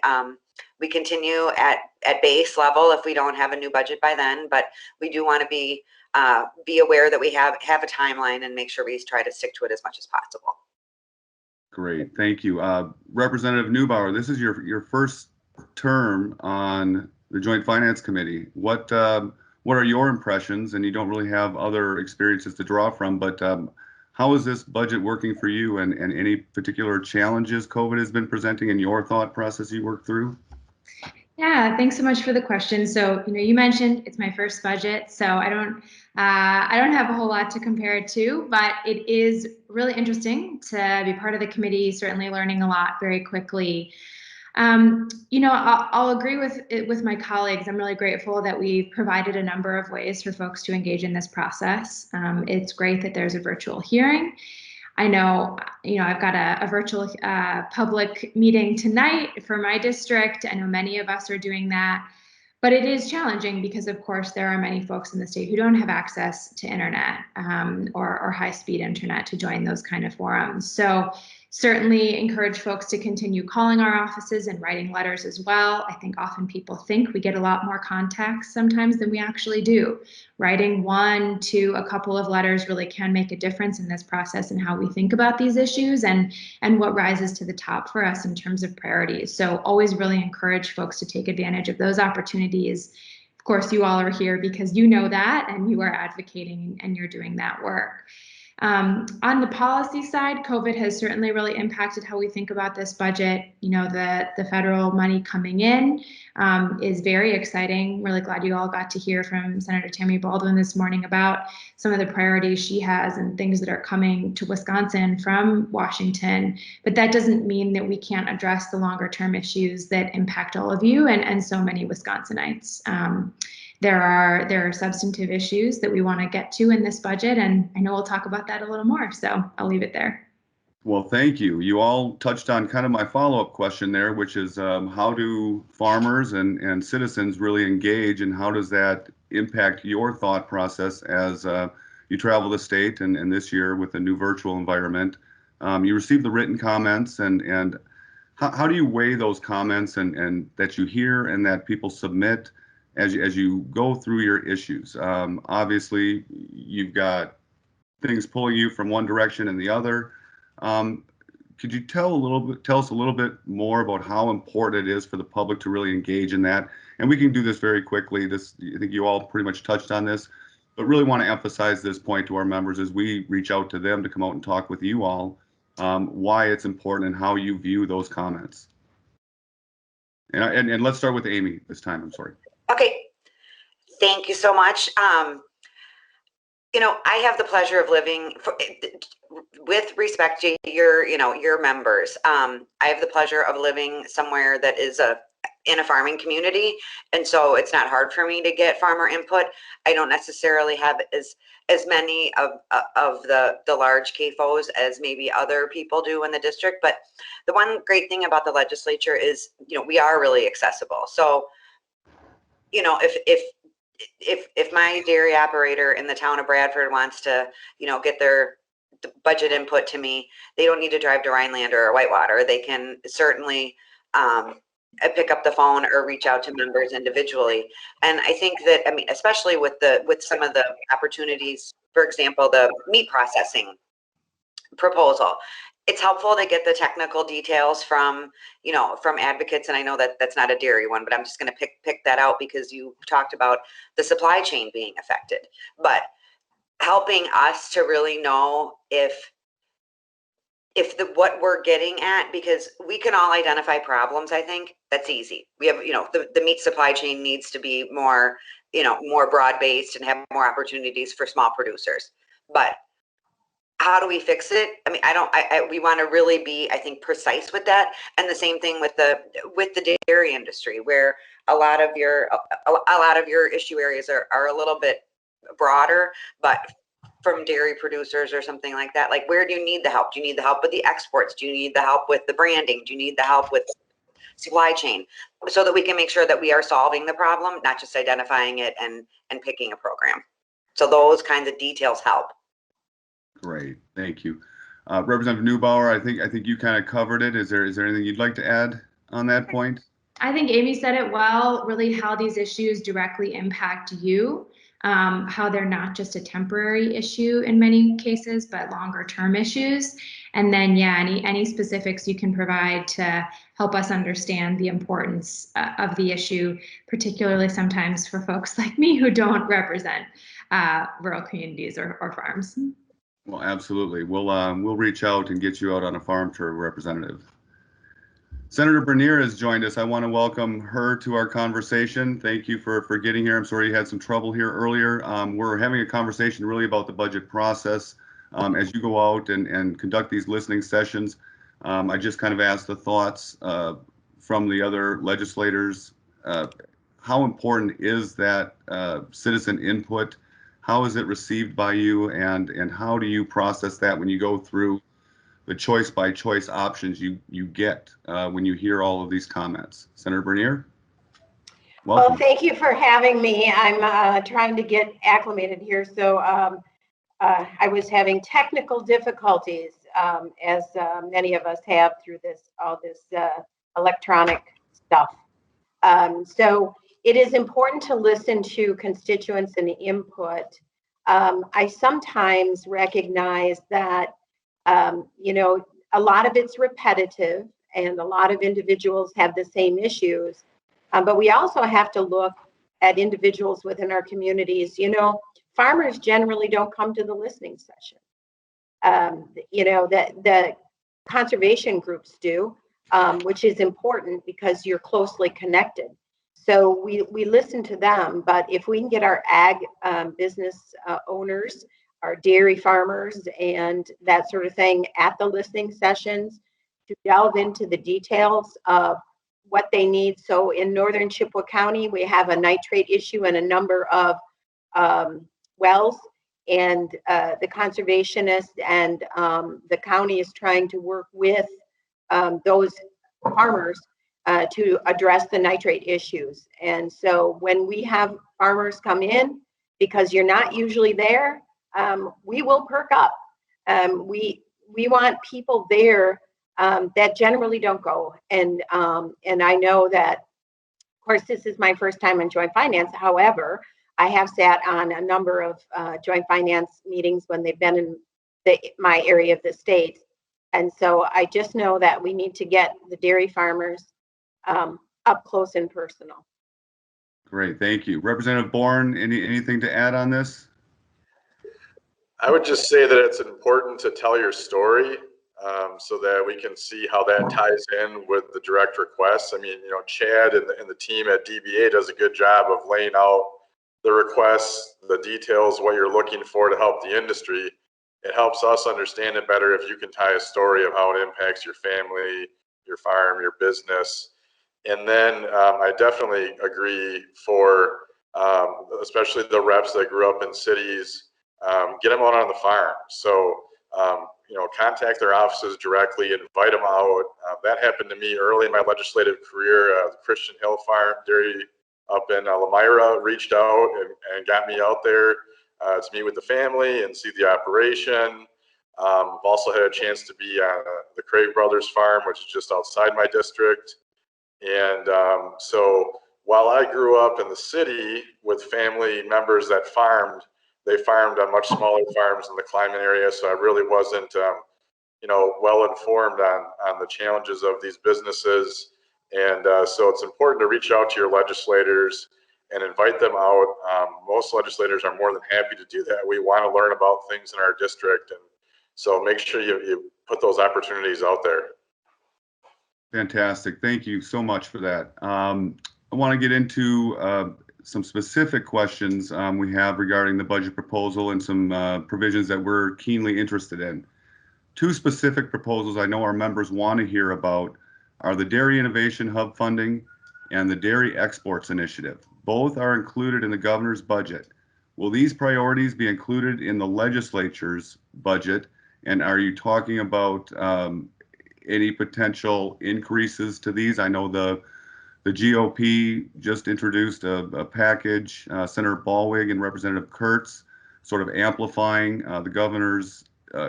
continue at base level if we don't have a new budget by then, but we do want to be aware that we have a timeline and make sure we try to stick to it as much as possible. Great, thank you. Representative Neubauer, this is your first term on the Joint Finance Committee. What are your impressions? And you don't really have other experiences to draw from, but how is this budget working for you, and any particular challenges COVID has been presenting in your thought process you worked through? Yeah, thanks so much for the question. So, you mentioned it's my first budget, so I don't have a whole lot to compare it to, but it is really interesting to be part of the committee, certainly learning a lot very quickly. I'll agree with my colleagues. I'm really grateful that we've provided a number of ways for folks to engage in this process. It's great that there's a virtual hearing. I know, I've got a virtual public meeting tonight for my district. I know many of us are doing that, but it is challenging because, of course, there are many folks in the state who don't have access to internet or high-speed internet to join those kind of forums. So Certainly encourage folks to continue calling our offices and writing letters as well. I think often people think we get a lot more contacts sometimes than we actually do. Writing 1 to a couple of letters really can make a difference in this process and how we think about these issues and what rises to the top for us in terms of priorities. So always really encourage folks to take advantage of those opportunities. Of course, you all are here because you know that and you are advocating and you're doing that work. On the policy side, COVID has certainly really impacted how we think about this budget. You know, the federal money coming in is very exciting. Really glad you all got to hear from Senator Tammy Baldwin this morning about some of the priorities she has and things that are coming to Wisconsin from Washington. But that doesn't mean that we can't address the longer term issues that impact all of you and so many Wisconsinites. There are substantive issues that we want to get to in this budget, and I know we'll talk about that a little more, so I'll leave it there. Well, thank you. You all touched on kind of my follow-up question there, which is how do farmers and citizens really engage, and how does that impact your thought process as you travel the state and this year with a new virtual environment? You received the written comments, and how do you weigh those comments and that you hear and that people submit as you go through your issues? Obviously, you've got things pulling you from one direction and the other. Could you tell us a little bit more about how important it is for the public to really engage in that? And we can do this very quickly. I think you all pretty much touched on this, but really want to emphasize this point to our members as we reach out to them to come out and talk with you all, why it's important and how you view those comments. And let's start with Amy this time. I'm sorry. Okay, thank you so much. You know, I have the pleasure of living with respect to your members. I have the pleasure of living somewhere that is in a farming community, and so it's not hard for me to get farmer input. I don't necessarily have as many of the large CAFOs as maybe other people do in the district, but the one great thing about the legislature is, you know, we are really accessible. So, you know, if my dairy operator in the town of Bradford wants to, you know, get their budget input to me, they don't need to drive to Rhineland or Whitewater. They can certainly pick up the phone or reach out to members individually. And I think that, I mean, especially with some of the opportunities, for example, the meat processing proposal, it's helpful to get the technical details from advocates. And I know that that's not a dairy one, but I'm just going to pick that out because you talked about the supply chain being affected, but helping us to really know if what we're getting at, because we can all identify problems. I think that's easy. We have, you know, the meat supply chain needs to be more, you know, more broad-based and have more opportunities for small producers, but how do we fix it? I mean, we want to really be, I think, precise with that. And the same thing with the dairy industry, where a lot of your issue areas are a little bit broader, but from dairy producers or something like that, like, where do you need the help? Do you need the help with the exports? Do you need the help with the branding? Do you need the help with supply chain? So that we can make sure that we are solving the problem, not just identifying it and picking a program. So those kinds of details help. Great, thank you. Representative Neubauer, I think you kind of covered it. Is there anything you'd like to add on that point? I think Amy said it well, really how these issues directly impact you, how they're not just a temporary issue in many cases, but longer term issues. And then, yeah, any specifics you can provide to help us understand the importance of the issue, particularly sometimes for folks like me who don't represent rural communities or farms. Well, absolutely. We'll reach out and get you out on a farm tour, Representative. Senator Bernier has joined us. I want to welcome her to our conversation. Thank you for getting here. I'm sorry you had some trouble here earlier. We're having a conversation really about the budget process. As you go out and conduct these listening sessions, I just kind of asked the thoughts from the other legislators. How important is that citizen input? How is it received by you, and how do you process that when you go through the choice by choice options you get when you hear all of these comments? Senator Bernier? Welcome. Well, thank you for having me. I'm trying to get acclimated here. So I was having technical difficulties as many of us have through all this electronic stuff. So it is important to listen to constituents and input. I sometimes recognize that, a lot of it's repetitive and a lot of individuals have the same issues. But we also have to look at individuals within our communities. Farmers generally don't come to the listening session. The conservation groups do, which is important because you're closely connected. So we listen to them, but if we can get our ag business owners, our dairy farmers, and that sort of thing at the listening sessions to delve into the details of what they need. So in northern Chippewa County, we have a nitrate issue in a number of wells, and the conservationist and the county is trying to work with those farmers to address the nitrate issues. And so when we have farmers come in, because you're not usually there, we will perk up. We want people there that generally don't go. And I know that, of course, this is my first time in joint finance. However, I have sat on a number of joint finance meetings when they've been in my area of the state. And so I just know that we need to get the dairy farmers up close and personal. Great, thank you. Representative Bourne, anything to add on this? I would just say that it's important to tell your story so that we can see how that ties in with the direct requests. I mean, Chad and the team at DBA does a good job of laying out the requests, the details, what you're looking for to help the industry. It helps us understand it better if you can tie a story of how it impacts your family, your farm, your business. And then I definitely agree for especially the reps that grew up in cities, get them out on the farm. So, contact their offices directly, invite them out. That happened to me early in my legislative career. The Christian Hill Farm Dairy up in Lamira reached out and got me out there to meet with the family and see the operation. I've also had a chance to be on the Craig Brothers farm, which is just outside my district. And so while I grew up in the city with family members that farmed, they farmed on much smaller farms in the Clyman area. So I really wasn't, well informed on the challenges of these businesses. And so it's important to reach out to your legislators and invite them out. Most legislators are more than happy to do that. We want to learn about things in our district. And so make sure you put those opportunities out there. Fantastic. Thank you so much for that. I want to get into some specific questions we have regarding the budget proposal and some provisions that we're keenly interested in. Two specific proposals I know our members want to hear about are the Dairy Innovation Hub funding and the Dairy Exports Initiative. Both are included in the governor's budget. Will these priorities be included in the legislature's budget? And are you talking about any potential increases to these? I know the GOP just introduced a package, Senator Baldwin and Representative Kurtz, sort of amplifying the governor's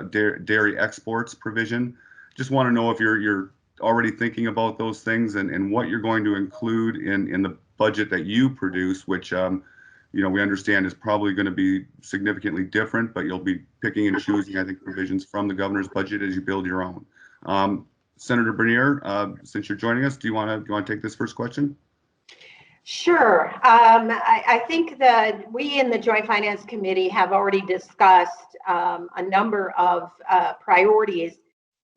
dairy exports provision. Just want to know if you're already thinking about those things and what you're going to include in the budget that you produce, which we understand is probably going to be significantly different, but you'll be picking and choosing, I think, provisions from the governor's budget as you build your own. Senator Bernier, since you're joining us, do you want to take this first question? Sure. I think that we in the Joint Finance Committee have already discussed a number of priorities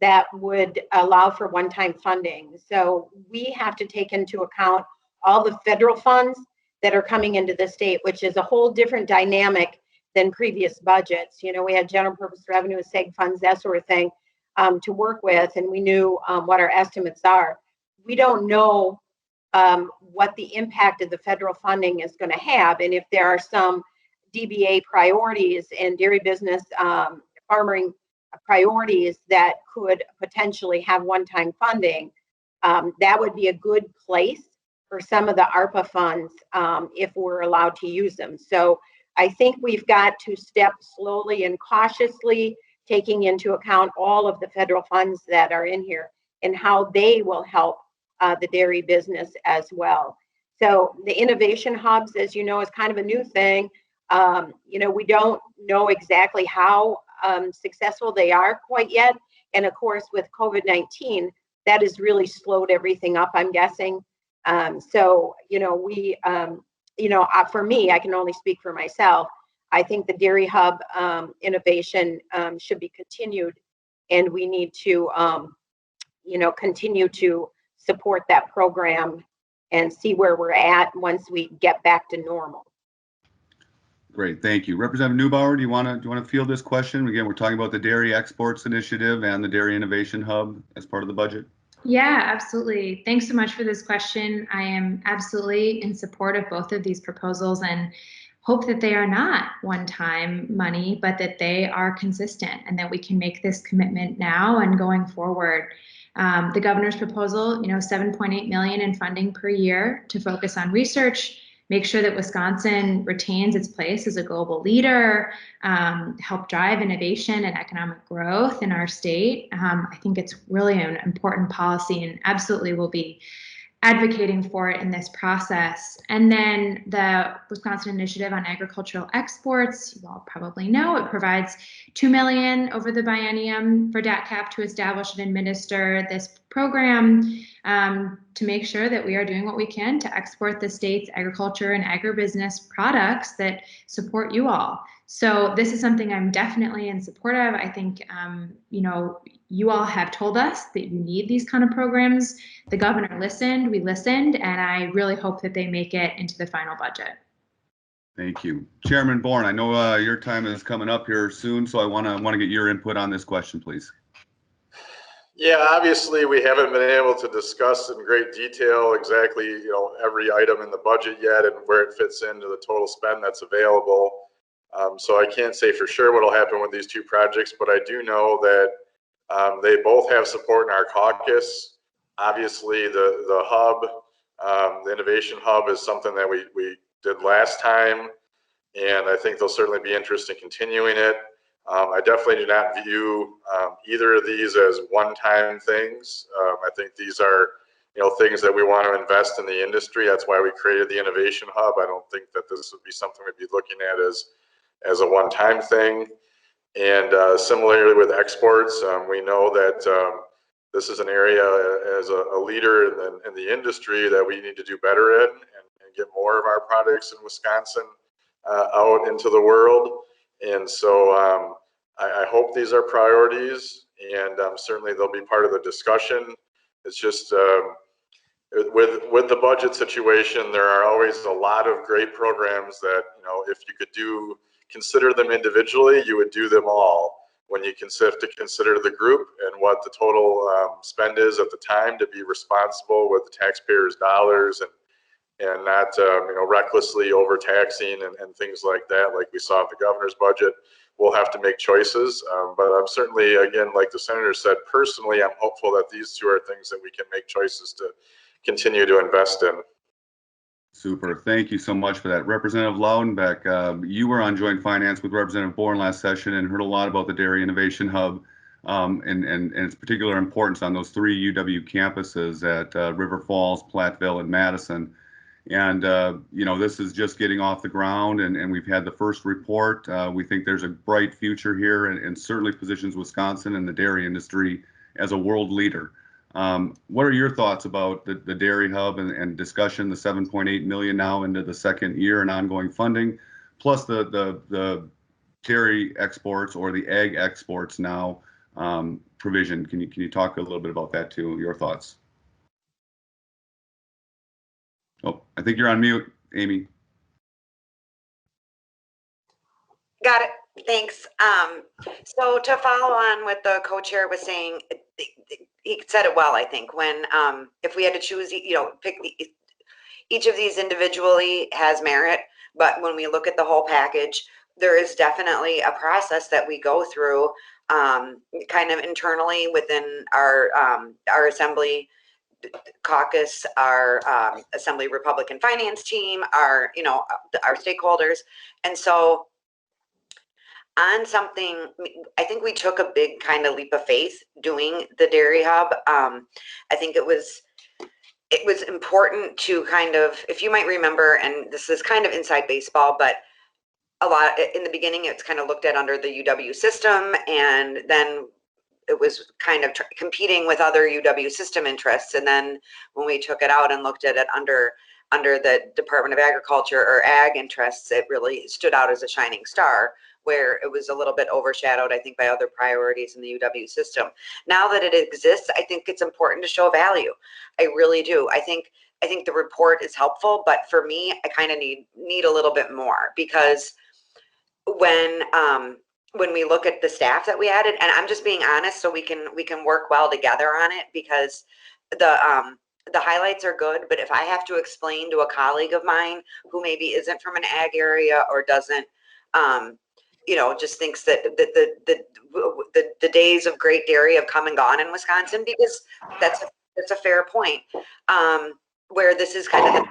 that would allow for one-time funding. So we have to take into account all the federal funds that are coming into the state, which is a whole different dynamic than previous budgets. We had general purpose revenue, SEG funds, that sort of thing to work with, and we knew what our estimates are. We don't know what the impact of the federal funding is going to have, and if there are some DBA priorities and dairy business farming priorities that could potentially have one-time funding, that would be a good place for some of the ARPA funds if we're allowed to use them. So I think we've got to step slowly and cautiously, taking into account all of the federal funds that are in here and how they will help the dairy business as well. So the innovation hubs, as you know, is kind of a new thing. We don't know exactly how successful they are quite yet. And of course, with COVID-19, that has really slowed everything up, I'm guessing. For me, I can only speak for myself. I think the Dairy Hub innovation should be continued, and we need to, continue to support that program and see where we're at once we get back to normal. Great, thank you. Representative Neubauer, do you want to field this question? Again, we're talking about the Dairy Exports Initiative and the Dairy Innovation Hub as part of the budget. Yeah, absolutely. Thanks so much for this question. I am absolutely in support of both of these proposals and hope that they are not one-time money, but that they are consistent and that we can make this commitment now and going forward. The governor's proposal, $7.8 million in funding per year to focus on research, make sure that Wisconsin retains its place as a global leader, help drive innovation and economic growth in our state. I think it's really an important policy and absolutely will be advocating for it in this process. And then the Wisconsin Initiative on Agricultural Exports, you all probably know, it provides $2 million over the biennium for DATCP to establish and administer this program to make sure that we are doing what we can to export the state's agriculture and agribusiness products that support you all. So this is something I'm definitely in support of. I think, you all have told us that you need these kind of programs. The governor listened, we listened, and I really hope that they make it into the final budget. Thank you. Chairman Bourne, I know your time is coming up here soon, so I want to get your input on this question, please. Yeah, obviously we haven't been able to discuss in great detail exactly, every item in the budget yet and where it fits into the total spend that's available. So I can't say for sure what will happen with these two projects, but I do know that they both have support in our caucus. Obviously, the hub, the innovation hub, is something that we did last time, and I think there'll certainly be interest in continuing it. I definitely do not view either of these as one-time things. I think these are, things that we want to invest in the industry. That's why we created the innovation hub. I don't think that this would be something we'd be looking at as a one-time thing. And similarly with exports, we know that this is an area as a leader in the industry that we need to do better in and get more of our products in Wisconsin out into the world. And so I hope these are priorities, and certainly they'll be part of the discussion. It's just with the budget situation, there are always a lot of great programs that, if you could consider them individually, you would do them all. When you consider the group and what the total spend is at the time, to be responsible with the taxpayers' dollars and not recklessly overtaxing and things like that, like we saw in the governor's budget. We'll have to make choices, but I'm certainly, again, like the senator said, personally, I'm hopeful that these two are things that we can make choices to continue to invest in. Super. Thank you so much for that. Representative Loudenbeck, you were on Joint Finance with Representative Bourne last session and heard a lot about the Dairy Innovation Hub and its particular importance on those 3 UW campuses at River Falls, Platteville, and Madison. And, this is just getting off the ground, and we've had the first report. We think there's a bright future here and certainly positions Wisconsin and the dairy industry as a world leader. What are your thoughts about the Dairy Hub and discussion, the $7.8 million now into the second year and ongoing funding, plus the dairy exports or the ag exports now provision? Can you talk a little bit about that too, your thoughts? Oh, I think you're on mute, Amy. Got it. Thanks. So to follow on what the co-chair was saying, he said it well, I think, when if we had to choose, pick each of these individually has merit, but when we look at the whole package, there is definitely a process that we go through kind of internally within our assembly caucus, our assembly Republican finance team, our stakeholders. And so on something, I think we took a big kind of leap of faith doing the Dairy Hub. I think it was important to kind of, if you might remember, and this is kind of inside baseball, but a lot in the beginning, it's kind of looked at under the UW system, and then it was kind of competing with other UW system interests. And then when we took it out and looked at it under the Department of Agriculture or ag interests, it really stood out as a shining star, where it was a little bit overshadowed, I think, by other priorities in the UW system. Now that it exists, I think it's important to show value. I really do. I think the report is helpful, but for me, I kind of need a little bit more, because when we look at the staff that we added, and I'm just being honest, so we can work well together on it, because the highlights are good, but if I have to explain to a colleague of mine who maybe isn't from an ag area or doesn't, just thinks that the days of great dairy have come and gone in Wisconsin, because that's a fair point, where this is kind of the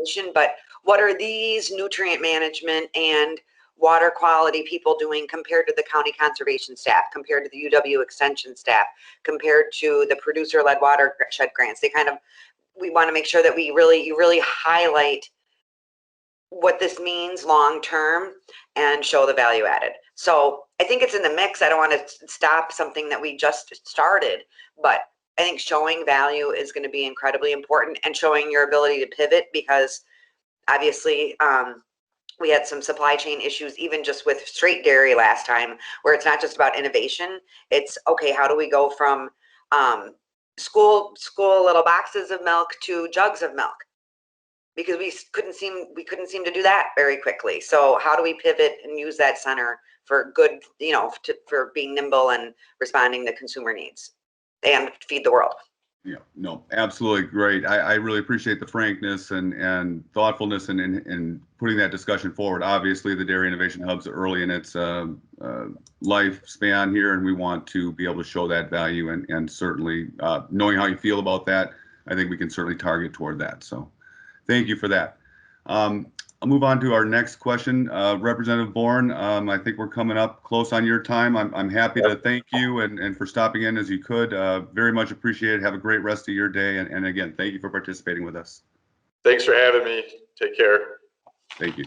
situation, but what are these nutrient management and water quality people doing compared to the county conservation staff, compared to the UW extension staff, compared to the producer-led watershed grants? We want to make sure that you really highlight what this means long term and show the value added. So I think it's in the mix. I don't want to stop something that we just started, but I think showing value is going to be incredibly important, and showing your ability to pivot, because obviously we had some supply chain issues, even just with straight dairy last time, where it's not just about innovation. It's, okay, how do we go from school little boxes of milk to jugs of milk? Because we couldn't seem to do that very quickly. So how do we pivot and use that center for good, for being nimble and responding to consumer needs and feed the world? Yeah, no, absolutely great. I really appreciate the frankness and thoughtfulness in putting that discussion forward. Obviously, the Dairy Innovation Hub's early in its lifespan here, and we want to be able to show that value, and certainly knowing how you feel about that, I think we can certainly target toward that. So thank you for that. I'll move on to our next question. Representative Bourne, I think we're coming up close on your time. I'm happy to thank you and for stopping in as you could. Very much appreciate it. Have a great rest of your day. And again, thank you for participating with us. Thanks for having me. Take care. Thank you.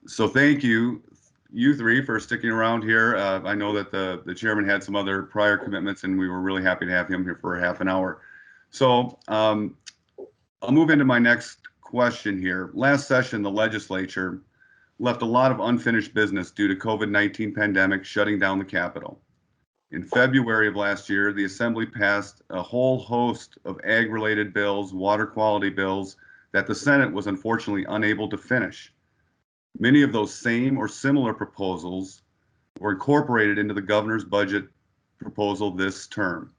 So thank you three for sticking around here. I know that the chairman had some other prior commitments, and we were really happy to have him here for a half an hour. So I'll move into my next question here. Last session, the legislature left a lot of unfinished business due to COVID-19 pandemic shutting down the Capitol. In February of last year, the Assembly passed a whole host of ag-related bills, water quality bills, that the Senate was unfortunately unable to finish. Many of those same or similar proposals were incorporated into the governor's budget proposal this term.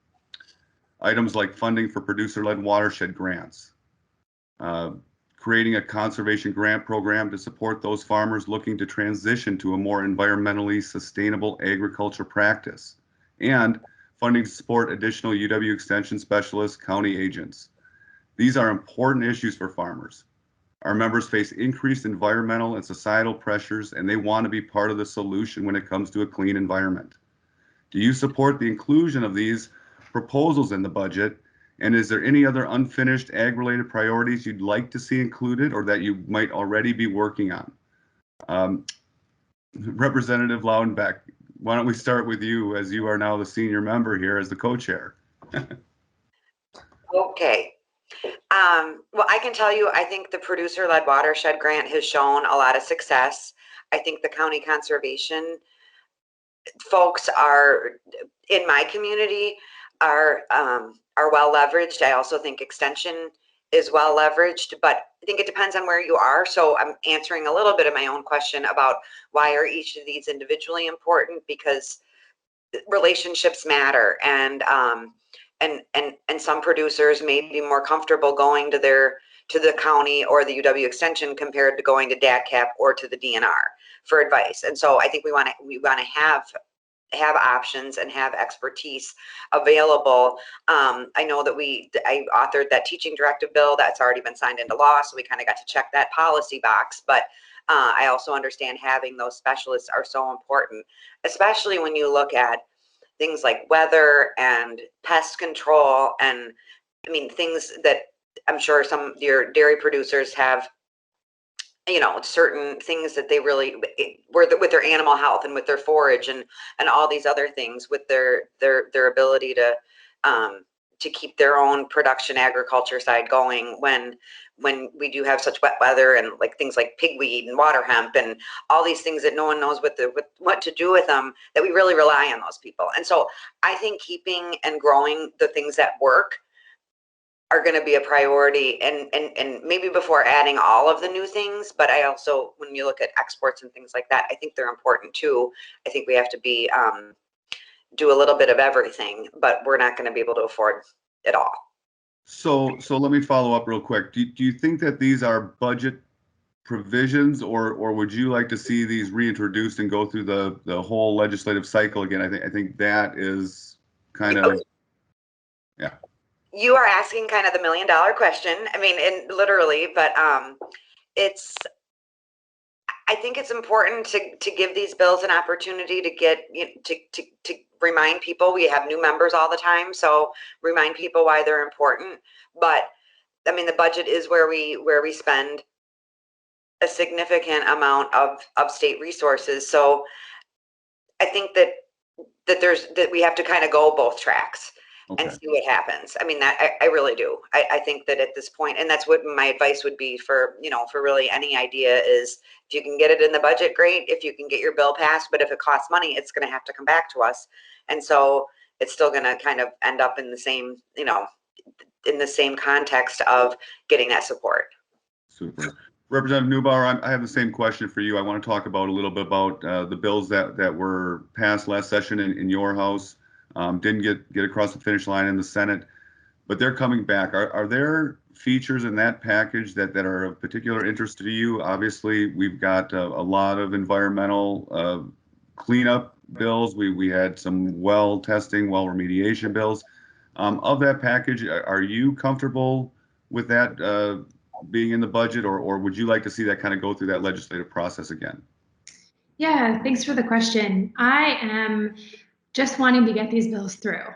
Items like funding for producer-led watershed grants, creating a conservation grant program to support those farmers looking to transition to a more environmentally sustainable agriculture practice, and funding to support additional UW Extension specialists, county agents. These are important issues for farmers. Our members face increased environmental and societal pressures, and they want to be part of the solution when it comes to a clean environment. Do you support the inclusion of these proposals in the budget? And is there any other unfinished ag-related priorities you'd like to see included, or that you might already be working on? Representative Loudenbeck, why don't we start with you, as you are now the senior member here as the co-chair? Okay. Well, I can tell you, I think the producer-led watershed grant has shown a lot of success. I think the county conservation folks in my community are well leveraged. I also think extension is well leveraged, but I think it depends on where you are. So I'm answering a little bit of my own question about why are each of these individually important, because relationships matter, and some producers may be more comfortable going to the county or the UW extension compared to going to DATCP or to the DNR for advice. And so I think we want to have options and have expertise available. I know that I authored that teaching directive bill that's already been signed into law, so we kind of got to check that policy box. But I also understand having those specialists are so important, especially when you look at things like weather and pest control, and I mean, things that I'm sure some of your dairy producers have, you know, certain things that they really, with their animal health and with their forage and all these other things, with their ability to keep their own production agriculture side going when we do have such wet weather, and like things like pigweed and water hemp and all these things that no one knows what to do with them, that we really rely on those people. And so I think keeping and growing the things that work are going to be a priority, and maybe before adding all of the new things. But I also, when you look at exports and things like that, I think they're important too. I think we have to be do a little bit of everything, but we're not going to be able to afford it all. So let me follow up real quick. Do you think that these are budget provisions, or would you like to see these reintroduced and go through the whole legislative cycle again? I think that is kind of, yeah. You are asking kind of the $1 million question. I mean, literally, but I think it's important to give these bills an opportunity to get, to remind people. We have new members all the time, so remind people why they're important. But I mean, the budget is where we spend a significant amount of state resources. So I think that we have to kind of go both tracks. Okay. And see what happens. I mean, that I really do. I think that at this point, and that's what my advice would be for really any idea, is if you can get it in the budget, great. If you can get your bill passed, but if it costs money, it's going to have to come back to us. And so it's still going to kind of end up in the same, in the same context of getting that support. Super. Representative Neubauer, I have the same question for you. I want to talk about a little bit about the bills that were passed last session in your House. Didn't get across the finish line in the Senate, but they're coming back. Are there features in that package that are of particular interest to you? Obviously, we've got a lot of environmental cleanup bills. We had some well testing, well remediation bills. Of that package, are you comfortable with that being in the budget, or would you like to see that kind of go through that legislative process again? Yeah, thanks for the question. I am just wanting to get these bills through.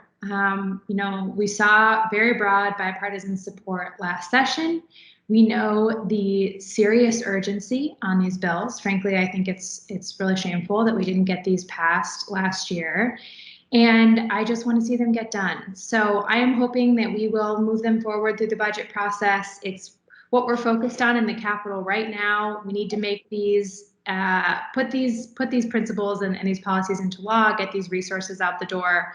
We saw very broad bipartisan support last session. We know the serious urgency on these bills. Frankly, I think it's really shameful that we didn't get these passed last year. And I just want to see them get done. So I am hoping that we will move them forward through the budget process. It's what we're focused on in the Capitol right now. We need to make these put these principles and these policies into law, get these resources out the door.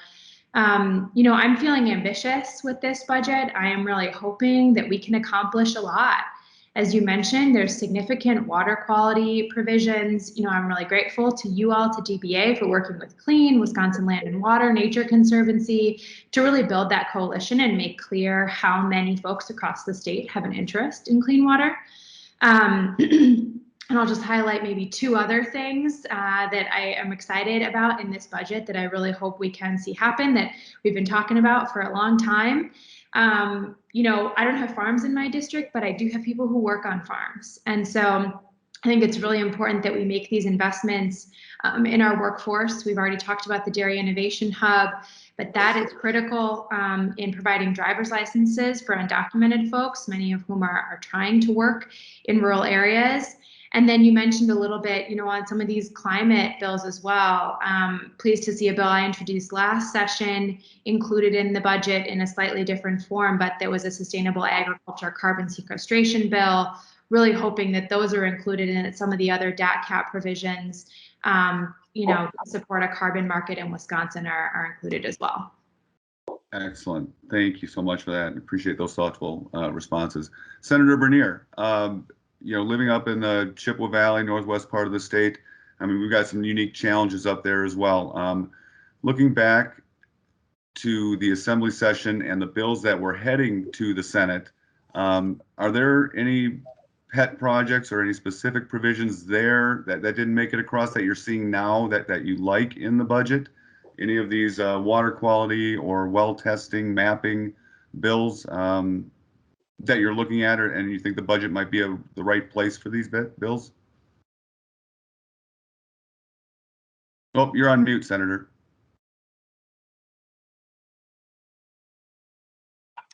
I'm feeling ambitious with this budget. I am really hoping that we can accomplish a lot. As you mentioned, there's significant water quality provisions. I'm really grateful to you all, to DBA, for working with CLEAN, Wisconsin Land and Water, Nature Conservancy, to really build that coalition and make clear how many folks across the state have an interest in clean water. And I'll just highlight maybe two other things that I am excited about in this budget that I really hope we can see happen, that we've been talking about for a long time. I don't have farms in my district, but I do have people who work on farms. And so I think it's really important that we make these investments in our workforce. We've already talked about the Dairy Innovation Hub, but that is critical in providing driver's licenses for undocumented folks, many of whom are trying to work in rural areas. And then you mentioned a little bit, on some of these climate bills as well. Pleased to see a bill I introduced last session included in the budget in a slightly different form, but there was a sustainable agriculture carbon sequestration bill. Really hoping that those are included in some of the other DATCP provisions, support a carbon market in Wisconsin are included as well. Excellent. Thank you so much for that. Appreciate those thoughtful responses. Senator Bernier, living up in the Chippewa Valley, northwest part of the state, I mean, we've got some unique challenges up there as well. Looking back to the Assembly session and the bills that were heading to the Senate, are there any pet projects or any specific provisions there that didn't make it across that you're seeing now that you like in the budget? Any of these water quality or well testing, mapping bills that you're looking at, and you think the budget might be the right place for these bills? Oh, you're on mute, Senator.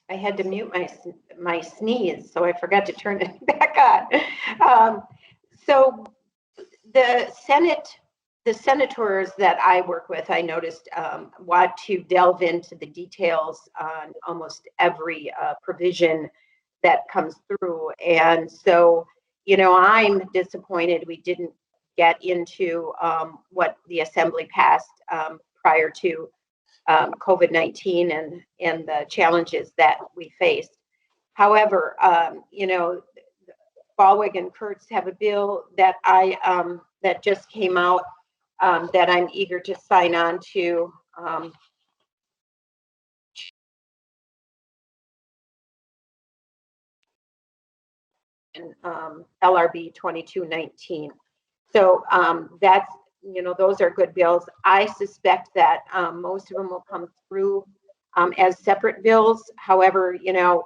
I had to mute my sneeze, so I forgot to turn it back on. So the senators that I work with, I noticed, want to delve into the details on almost every provision that comes through. And so, you know, I'm disappointed we didn't get into what the Assembly passed prior to COVID-19 and the challenges that we faced. However, you know, Baldwin and Kurtz have a bill that that just came out that I'm eager to sign on to. LRB 2219. So that's, you know, those are good bills. I suspect that most of them will come through as separate bills. However, you know,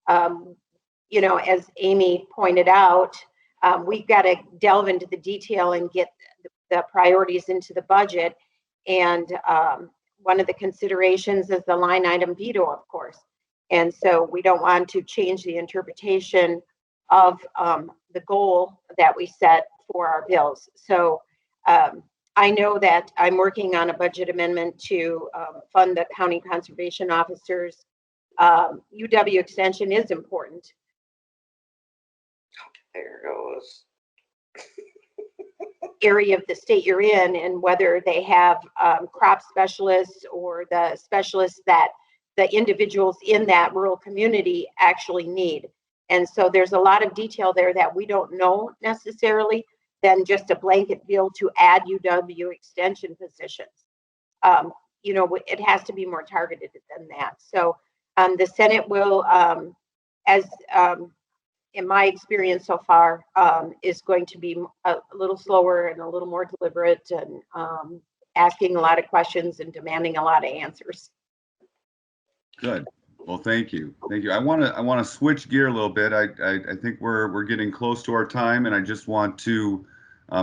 as Amy pointed out, we've got to delve into the detail and get the priorities into the budget. And one of the considerations is the line item veto, of course. And so we don't want to change the interpretation of the goal that we set for our bills. So I know that I'm working on a budget amendment to fund the county conservation officers. UW extension is important. There goes. Area of the state you're in, and whether they have crop specialists or the specialists that the individuals in that rural community actually need. And so there's a lot of detail there that we don't know necessarily than just a blanket bill to add UW extension positions. You know, it has to be more targeted than that. So the Senate will, as in my experience so far, is going to be a little slower and a little more deliberate and asking a lot of questions and demanding a lot of answers. Good. Well, thank you. Thank you. I want to switch gear a little bit. I think we're getting close to our time, and I just want to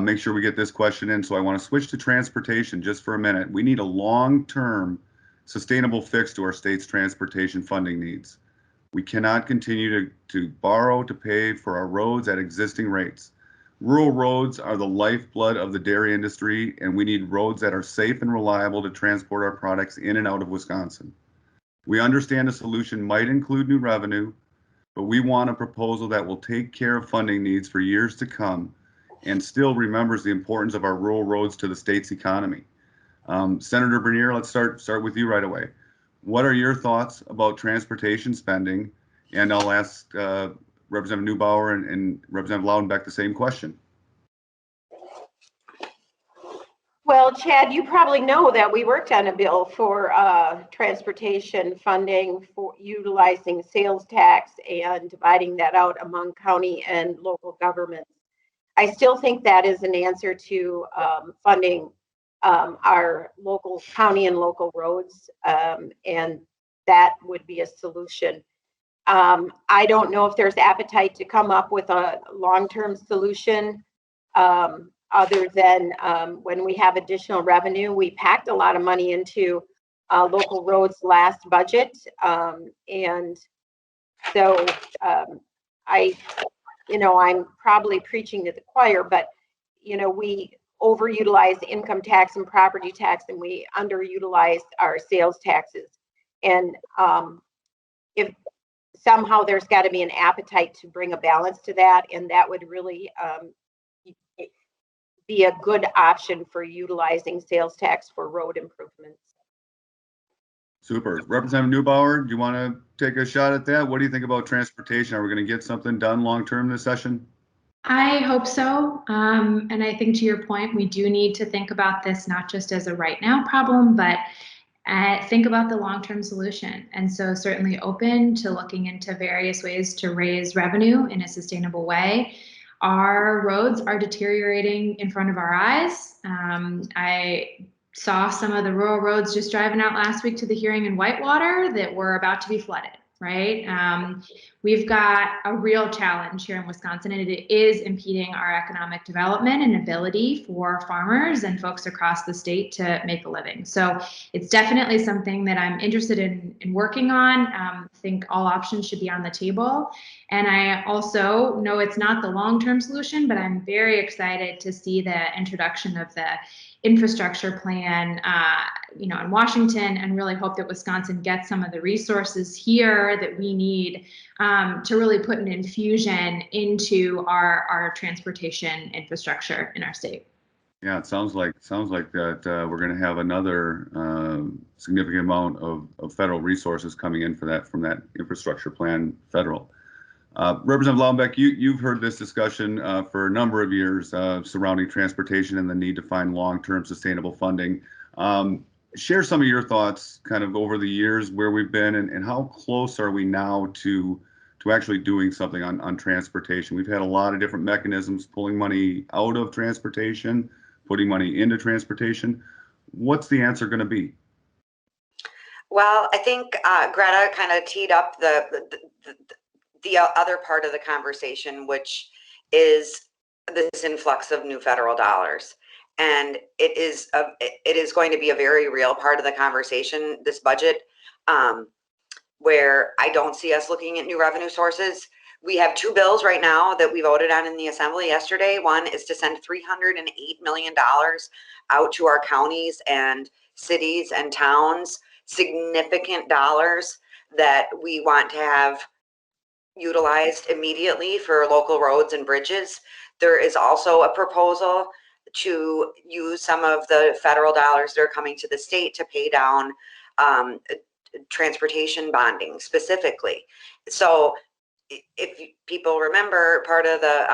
make sure we get this question in. So I want to switch to transportation just for a minute. We need a long-term sustainable fix to our state's transportation funding needs. We cannot continue to borrow to pay for our roads at existing rates. Rural roads are the lifeblood of the dairy industry, and we need roads that are safe and reliable to transport our products in and out of Wisconsin. We understand a solution might include new revenue, but we want a proposal that will take care of funding needs for years to come and still remembers the importance of our rural roads to the state's economy. Senator Bernier, let's start with you right away. What are your thoughts about transportation spending? And I'll ask Representative Neubauer and Representative Loudenbeck the same question. Well, Chad, you probably know that we worked on a bill for transportation funding for utilizing sales tax and dividing that out among county and local governments. I still think that is an answer to funding our local county and local roads, and that would be a solution. I don't know if there's appetite to come up with a long-term solution other than when we have additional revenue. We packed a lot of money into local roads last budget, and so I'm probably preaching to the choir, but we overutilize income tax and property tax, and we underutilize our sales taxes. And if somehow there's got to be an appetite to bring a balance to that, and that would really be a good option for utilizing sales tax for road improvements. Super. Representative Neubauer, do you want to take a shot at that? What do you think about transportation? Are we going to get something done long-term this session? I hope so. And I think to your point, we do need to think about this not just as a right now problem, but think about the long-term solution. And so certainly open to looking into various ways to raise revenue in a sustainable way. Our roads are deteriorating in front of our eyes. I saw some of the rural roads just driving out last week to the hearing in Whitewater that were about to be flooded, right? we've got a real challenge here in Wisconsin, and it is impeding our economic development and ability for farmers and folks across the state to make a living. So it's definitely something that I'm interested in working on. I think all options should be on the table. And I also know it's not the long-term solution, but I'm very excited to see the introduction of the infrastructure plan, in Washington, and really hope that Wisconsin gets some of the resources here that we need to really put an infusion into our transportation infrastructure in our state. Yeah, it sounds like that we're going to have another significant amount of federal resources coming in from that infrastructure plan federal. Representative Loudenbeck, you've heard this discussion for a number of years surrounding transportation and the need to find long-term sustainable funding. Share some of your thoughts kind of over the years where we've been and how close are we now to actually doing something on transportation. We've had a lot of different mechanisms pulling money out of transportation, putting money into transportation. What's the answer going to be? Well, I think Greta kind of teed up the other part of the conversation, which is this influx of new federal dollars. And it is going to be a very real part of the conversation, this budget, where I don't see us looking at new revenue sources. We have two bills right now that we voted on in the assembly yesterday. One is to send $308 million out to our counties and cities and towns, significant dollars that we want to have utilized immediately for local roads and bridges. There is also a proposal to use some of the federal dollars that are coming to the state to pay down transportation bonding specifically. So if people remember, part of the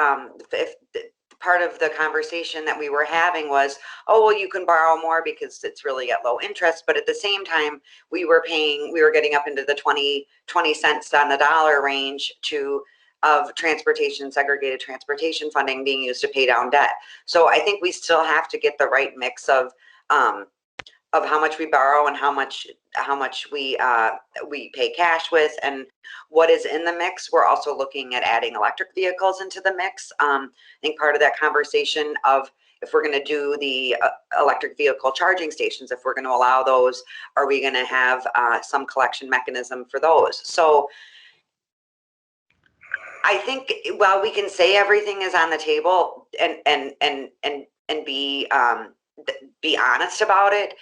conversation that we were having was, oh, well, you can borrow more because it's really at low interest. But at the same time, we were getting up into the 20 cents on the dollar range of segregated transportation funding being used to pay down debt. So I think we still have to get the right mix of how much we borrow and how much we pay cash with, and what is in the mix. We're also looking at adding electric vehicles into the mix. I think part of that conversation of if we're going to do the electric vehicle charging stations, if we're going to allow those, are we going to have some collection mechanism for those? So I think while we can say everything is on the table and be honest about it,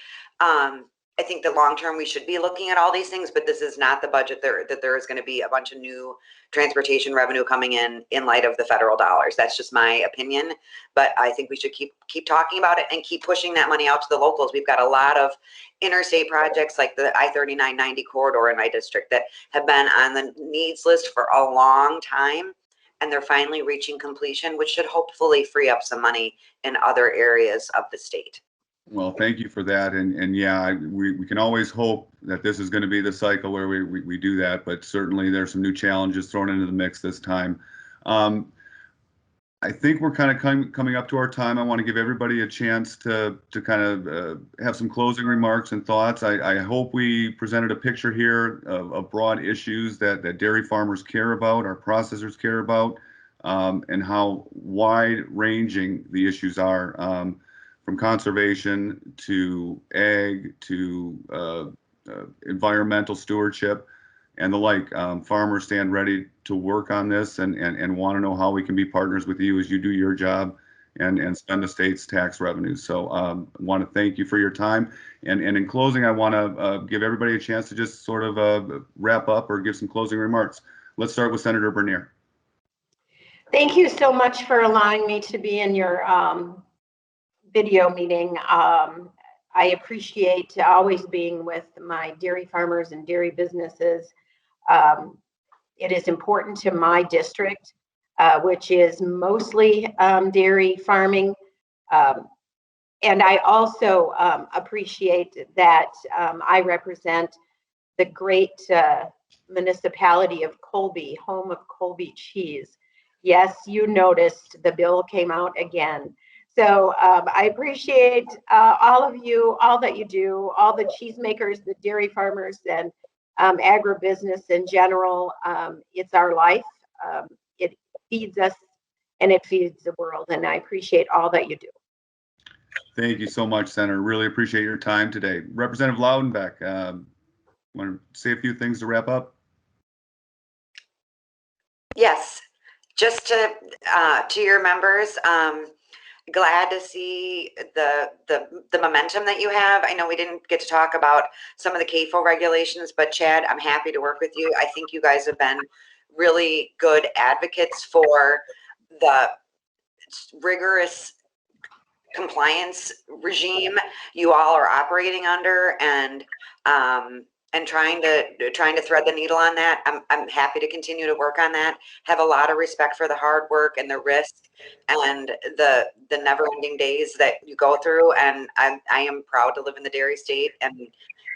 I think that long term we should be looking at all these things, but this is not the budget that there is going to be a bunch of new transportation revenue coming in light of the federal dollars. That's just my opinion, but I think we should keep talking about it and keep pushing that money out to the locals. We've got a lot of interstate projects like the I-39-90 corridor in my district that have been on the needs list for a long time, and they're finally reaching completion, which should hopefully free up some money in other areas of the state. Well, thank you for that. And yeah, we can always hope that this is going to be the cycle where we do that, but certainly there's some new challenges thrown into the mix this time. I think we're kind of coming up to our time. I want to give everybody a chance to kind of have some closing remarks and thoughts. I hope we presented a picture here of broad issues that dairy farmers care about, our processors care about, and how wide-ranging the issues are. From conservation to ag to environmental stewardship and the like. Farmers stand ready to work on this and want to know how we can be partners with you as you do your job and spend the state's tax revenues. So I want to thank you for your time. And in closing, I want to give everybody a chance to just sort of wrap up or give some closing remarks. Let's start with Senator Bernier. Thank you so much for allowing me to be in your video meeting. I appreciate always being with my dairy farmers and dairy businesses. It is important to my district, which is mostly dairy farming. And I also appreciate that I represent the great municipality of Colby, home of Colby cheese. Yes, you noticed the bill came out again. So I appreciate all of you, all that you do, all the cheesemakers, the dairy farmers, and agribusiness in general. It's our life. It feeds us and it feeds the world. And I appreciate all that you do. Thank you so much, Senator. Really appreciate your time today. Representative Loudenbeck, want to say a few things to wrap up? Yes, just to your members, glad to see the momentum that you have. I know we didn't get to talk about some of the CAFO regulations, but Chad, I'm happy to work with you. I think you guys have been really good advocates for the rigorous compliance regime you all are operating under, and trying to thread the needle on that. I'm happy to continue to work on that. Have a lot of respect for the hard work and the risk and the never-ending days that you go through. And I am proud to live in the dairy state, and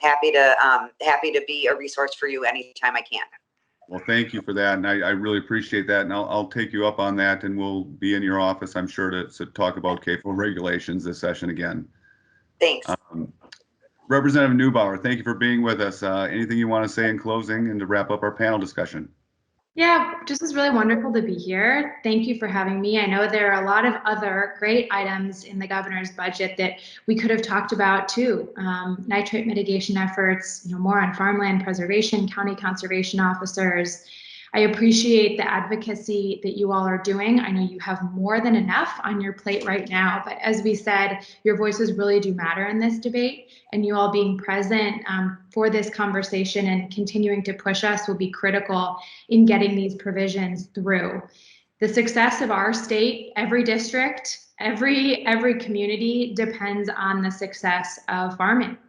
happy to be a resource for you anytime I can. Well, thank you for that, and I really appreciate that, and I'll take you up on that, and we'll be in your office, I'm sure, to talk about CAFO regulations this session again. Thanks. Representative Neubauer, thank you for being with us. Anything you want to say in closing and to wrap up our panel discussion? Yeah, just was really wonderful to be here. Thank you for having me. I know there are a lot of other great items in the governor's budget that we could have talked about too. Nitrate mitigation efforts, more on farmland preservation, county conservation officers. I appreciate the advocacy that you all are doing. I know you have more than enough on your plate right now, but as we said, your voices really do matter in this debate, and you all being present for this conversation and continuing to push us will be critical in getting these provisions through. The success of our state, every district, every community depends on the success of farming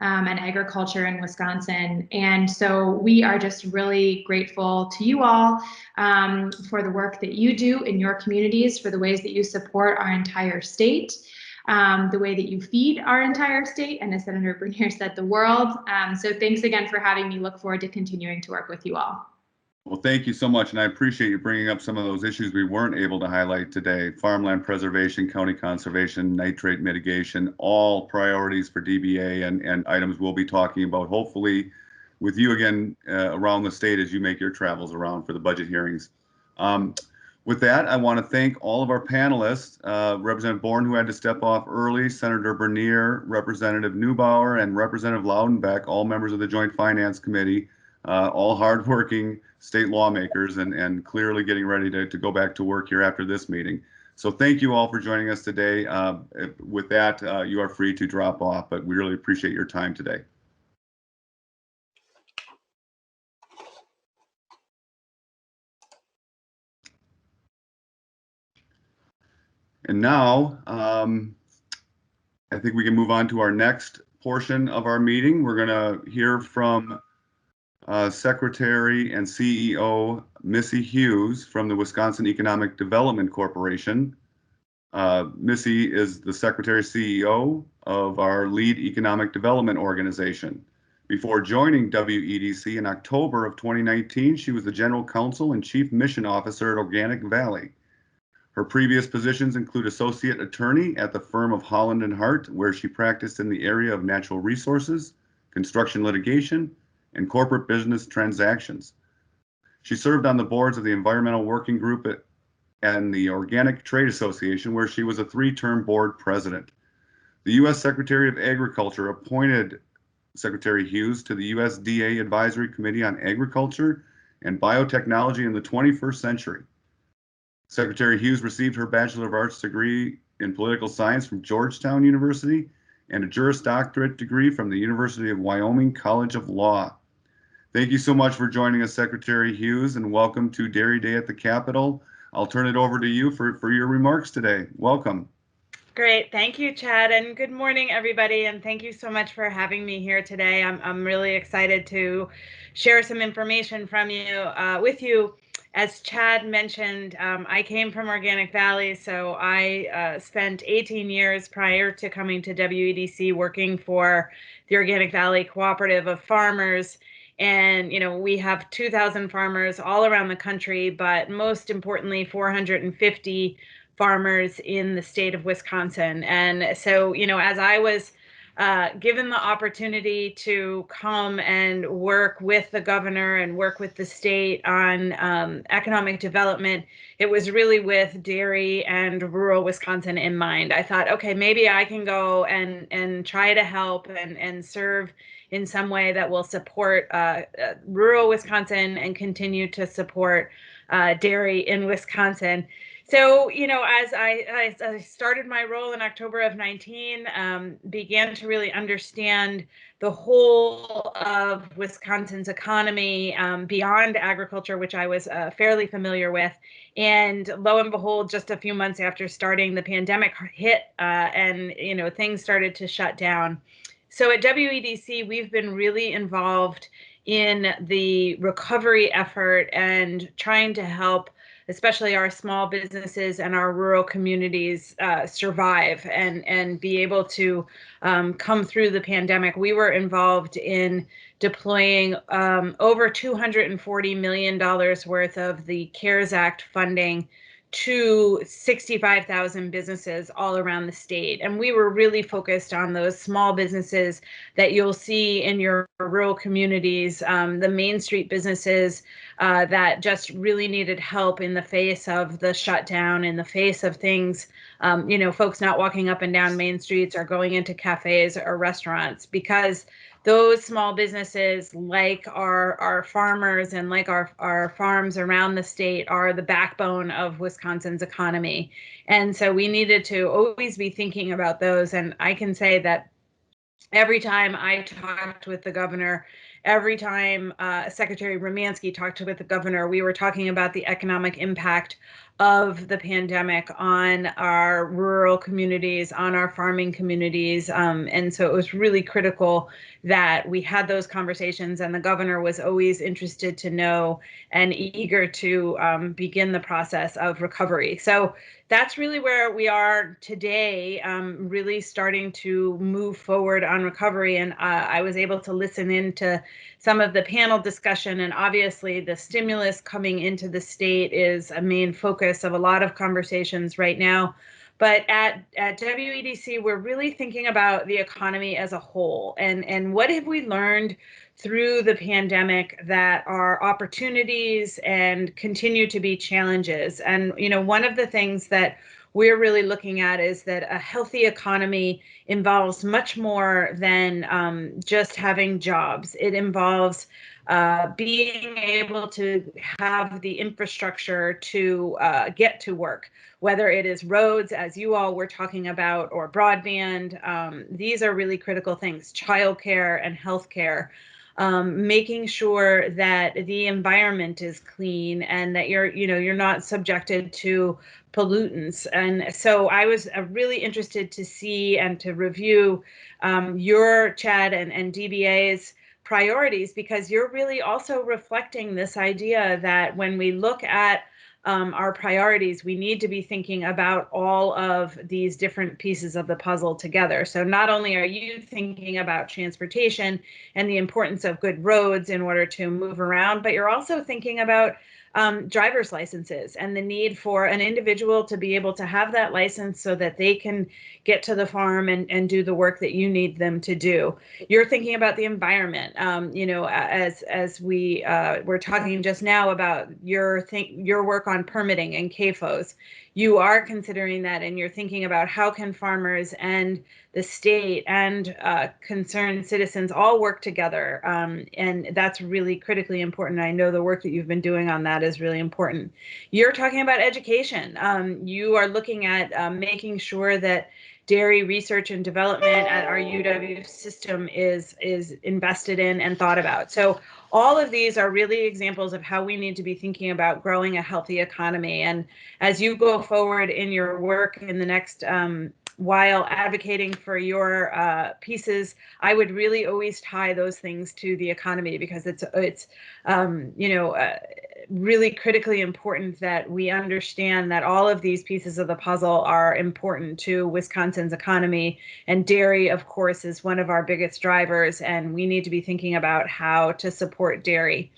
and agriculture in Wisconsin. And so we are just really grateful to you all for the work that you do in your communities, for the ways that you support our entire state, the way that you feed our entire state, and as Senator Bernier said, the world. So thanks again for having me. Look forward to continuing to work with you all. Well, thank you so much, and I appreciate you bringing up some of those issues we weren't able to highlight today. Farmland preservation, county conservation, nitrate mitigation, all priorities for DBA and items we'll be talking about, hopefully with you again around the state as you make your travels around for the budget hearings. With that, I want to thank all of our panelists, Representative Bourne, who had to step off early, Senator Bernier, Representative Neubauer, and Representative Loudenbeck, all members of the Joint Finance Committee, all hardworking state lawmakers and clearly getting ready to go back to work here after this meeting. So thank you all for joining us today. With that, you are free to drop off, but we really appreciate your time today. And now, I think we can move on to our next portion of our meeting. We're going to hear from Secretary and CEO Missy Hughes from the Wisconsin Economic Development Corporation. Missy is the Secretary CEO of our lead economic development organization. Before joining WEDC in October of 2019, she was the General Counsel and Chief Mission Officer at Organic Valley. Her previous positions include Associate Attorney at the firm of Holland and Hart, where she practiced in the area of natural resources, construction litigation, and corporate business transactions. She served on the boards of the Environmental Working Group and the Organic Trade Association, where she was a 3-term board president. The U.S. Secretary of Agriculture appointed Secretary Hughes to the USDA Advisory Committee on Agriculture and Biotechnology in the 21st Century. Secretary Hughes received her Bachelor of Arts degree in Political Science from Georgetown University and a Juris Doctorate degree from the University of Wyoming College of Law. Thank you so much for joining us, Secretary Hughes, and welcome to Dairy Day at the Capitol. I'll turn it over to you for your remarks today. Welcome. Great. Thank you, Chad, and good morning, everybody, and thank you so much for having me here today. I'm really excited to share some information with you. As Chad mentioned, I came from Organic Valley, so I spent 18 years prior to coming to WEDC working for the Organic Valley Cooperative of Farmers. And, we have 2,000 farmers all around the country, but most importantly, 450 farmers in the state of Wisconsin. And so, as I was given the opportunity to come and work with the governor and work with the state on economic development, it was really with dairy and rural Wisconsin in mind. I thought, okay, maybe I can go and try to help and serve in some way that will support rural Wisconsin and continue to support dairy in Wisconsin. So, you know, as I started my role in October of 19, began to really understand the whole of Wisconsin's economy beyond agriculture, which I was fairly familiar with. And lo and behold, just a few months after starting, the pandemic hit and, you know, things started to shut down. So at WEDC, we've been really involved in the recovery effort and trying to help especially our small businesses and our rural communities survive and be able to come through the pandemic. We were involved in deploying over $240 million worth of the CARES Act funding to 65,000 businesses all around the state. And we were really focused on those small businesses that you'll see in your rural communities, the Main Street businesses that just really needed help in the face of the shutdown, in the face of things, you know, folks not walking up and down main streets or going into cafes or restaurants, because those small businesses, like our farmers and like our farms around the state, are the backbone of Wisconsin's economy. And so we needed to always be thinking about those. And I can say that every time I talked with the governor, every time Secretary Romanski talked with the governor, we were talking about the economic impact of the pandemic on our rural communities, on our farming communities. And so it was really critical that we had those conversations, and the governor was always interested to know and eager to begin the process of recovery. So that's really where we are today, really starting to move forward on recovery. And I was able to listen in some of the panel discussion, and obviously the stimulus coming into the state is a main focus of a lot of conversations right now. But at WEDC, we're really thinking about the economy as a whole, and what have we learned through the pandemic that are opportunities and continue to be challenges. And, you know, one of the things that we're really looking at is that a healthy economy involves much more than just having jobs. It involves being able to have the infrastructure to get to work, whether it is roads, as you all were talking about, or broadband. These are really critical things, childcare and healthcare. Making sure that the environment is clean and that you're not subjected to pollutants. And so I was really interested to see and to review your, Chad, and DBA's priorities, because you're really also reflecting this idea that when we look at our priorities, we need to be thinking about all of these different pieces of the puzzle together. So not only are you thinking about transportation and the importance of good roads in order to move around, but you're also thinking about driver's licenses and the need for an individual to be able to have that license so that they can get to the farm and do the work that you need them to do. You're thinking about the environment, you know, as we were talking just now about your work on permitting and CAFOs. You are considering that, and you're thinking about how can farmers and the state and concerned citizens all work together, and that's really critically important. I know the work that you've been doing on that is really important. You're talking about education. You are looking at making sure that dairy research and development at our UW system is invested in and thought about. So all of these are really examples of how we need to be thinking about growing a healthy economy. And as you go forward in your work in the next while advocating for your pieces, I would really always tie those things to the economy, because it's really critically important that we understand that all of these pieces of the puzzle are important to Wisconsin's economy. And dairy, of course, is one of our biggest drivers, and we need to be thinking about how to support dairy.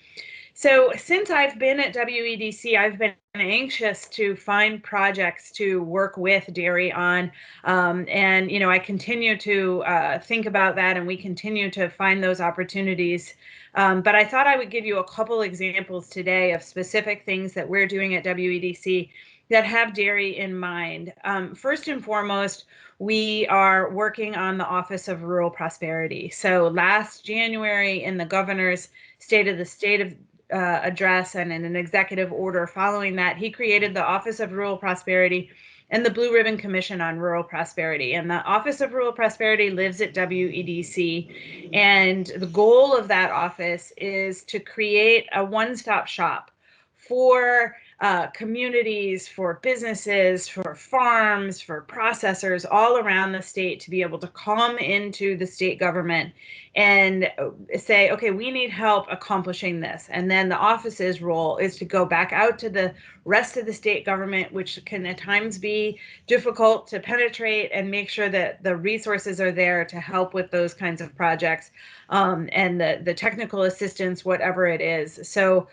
So since I've been at WEDC, I've been anxious to find projects to work with dairy on. And, you know, I continue to think about that, and we continue to find those opportunities. But I thought I would give you a couple examples today of specific things that we're doing at WEDC that have dairy in mind. First and foremost, we are working on the Office of Rural Prosperity. So last January, in the governor's State of the State address and in an executive order following that, he created the Office of Rural Prosperity and the Blue Ribbon Commission on Rural Prosperity. And the Office of Rural Prosperity lives at WEDC. And the goal of that office is to create a one-stop shop for communities, for businesses, for farms, for processors all around the state to be able to come into the state government and say, okay, we need help accomplishing this. And then the office's role is to go back out to the rest of the state government, which can at times be difficult to penetrate, and make sure that the resources are there to help with those kinds of projects, and the technical assistance, whatever it is. So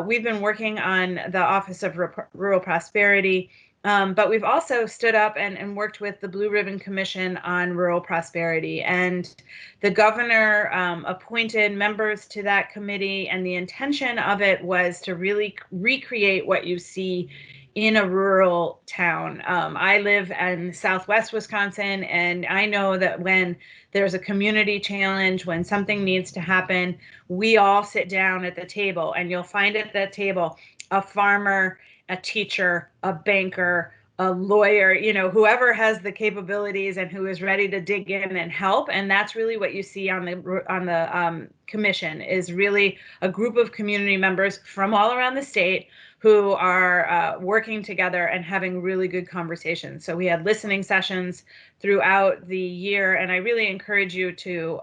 we've been working on the Office of Rural Prosperity, but we've also stood up and worked with the Blue Ribbon Commission on Rural Prosperity. And the governor appointed members to that committee, and the intention of it was to really recreate what you see in a rural town. I live in Southwest Wisconsin, and I know that when there's a community challenge, when something needs to happen, we all sit down at the table, and you'll find at that table a farmer, a teacher, a banker, a lawyer, you know, whoever has the capabilities and who is ready to dig in and help. And that's really what you see on the commission, is really a group of community members from all around the state who are working together and having really good conversations. So we had listening sessions throughout the year, and I really encourage you to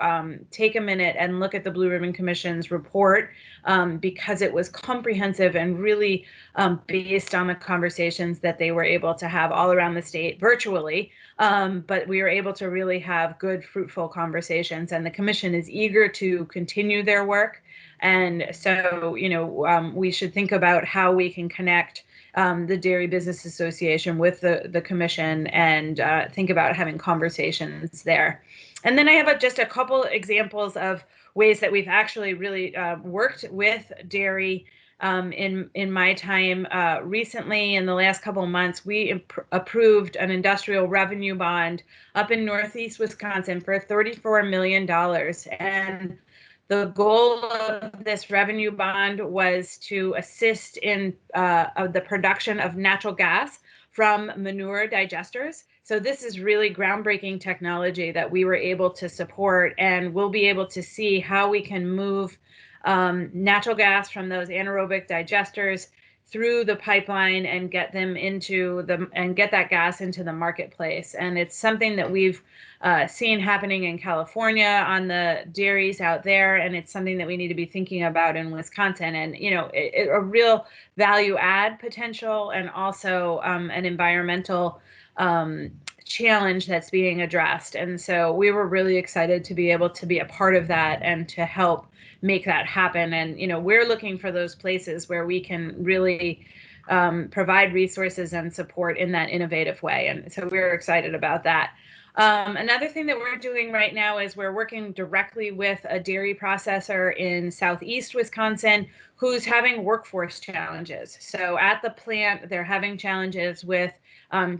take a minute and look at the Blue Ribbon Commission's report, because it was comprehensive and really based on the conversations that they were able to have all around the state virtually. But we were able to really have good, fruitful conversations, and the commission is eager to continue their work. And so, you know, we should think about how we can connect the Dairy Business Association with the commission, and think about having conversations there. And then I have just a couple examples of ways that we've actually really worked with dairy in my time recently. In the last couple of months, we approved an industrial revenue bond up in Northeast Wisconsin for $34 million. And the goal of this revenue bond was to assist in the production of natural gas from manure digesters. So this is really groundbreaking technology that we were able to support, and we'll be able to see how we can move natural gas from those anaerobic digesters through the pipeline and get them get that gas into the marketplace. And it's something that we've seen happening in California on the dairies out there, and it's something that we need to be thinking about in Wisconsin. And, you know, a real value add potential, and also an environmental challenge that's being addressed. And so we were really excited to be able to be a part of that and to help make that happen. And, you know, we're looking for those places where we can really provide resources and support in that innovative way. And so we're excited about that. Another thing that we're doing right now is we're working directly with a dairy processor in Southeast Wisconsin who's having workforce challenges. So at the plant, they're having challenges with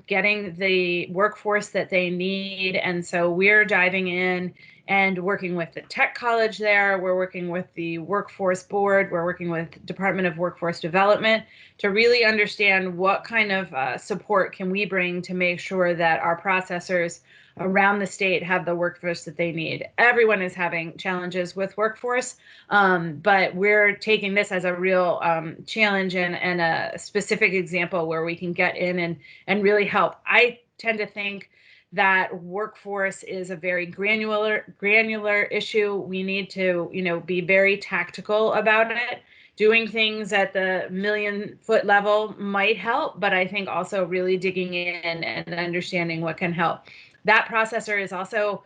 getting the workforce that they need. And so we're diving in and working with the tech college there. We're working with the workforce board. We're working with Department of Workforce Development to really understand what kind of support can we bring to make sure that our processors around the state have the workforce that they need. Everyone is having challenges with workforce, but we're taking this as a real challenge and a specific example where we can get in and really help. I tend to think that workforce is a very granular issue. We need to, you know, be very tactical about it. Doing things at the million-foot level might help, but I think also really digging in and understanding what can help. That processor is also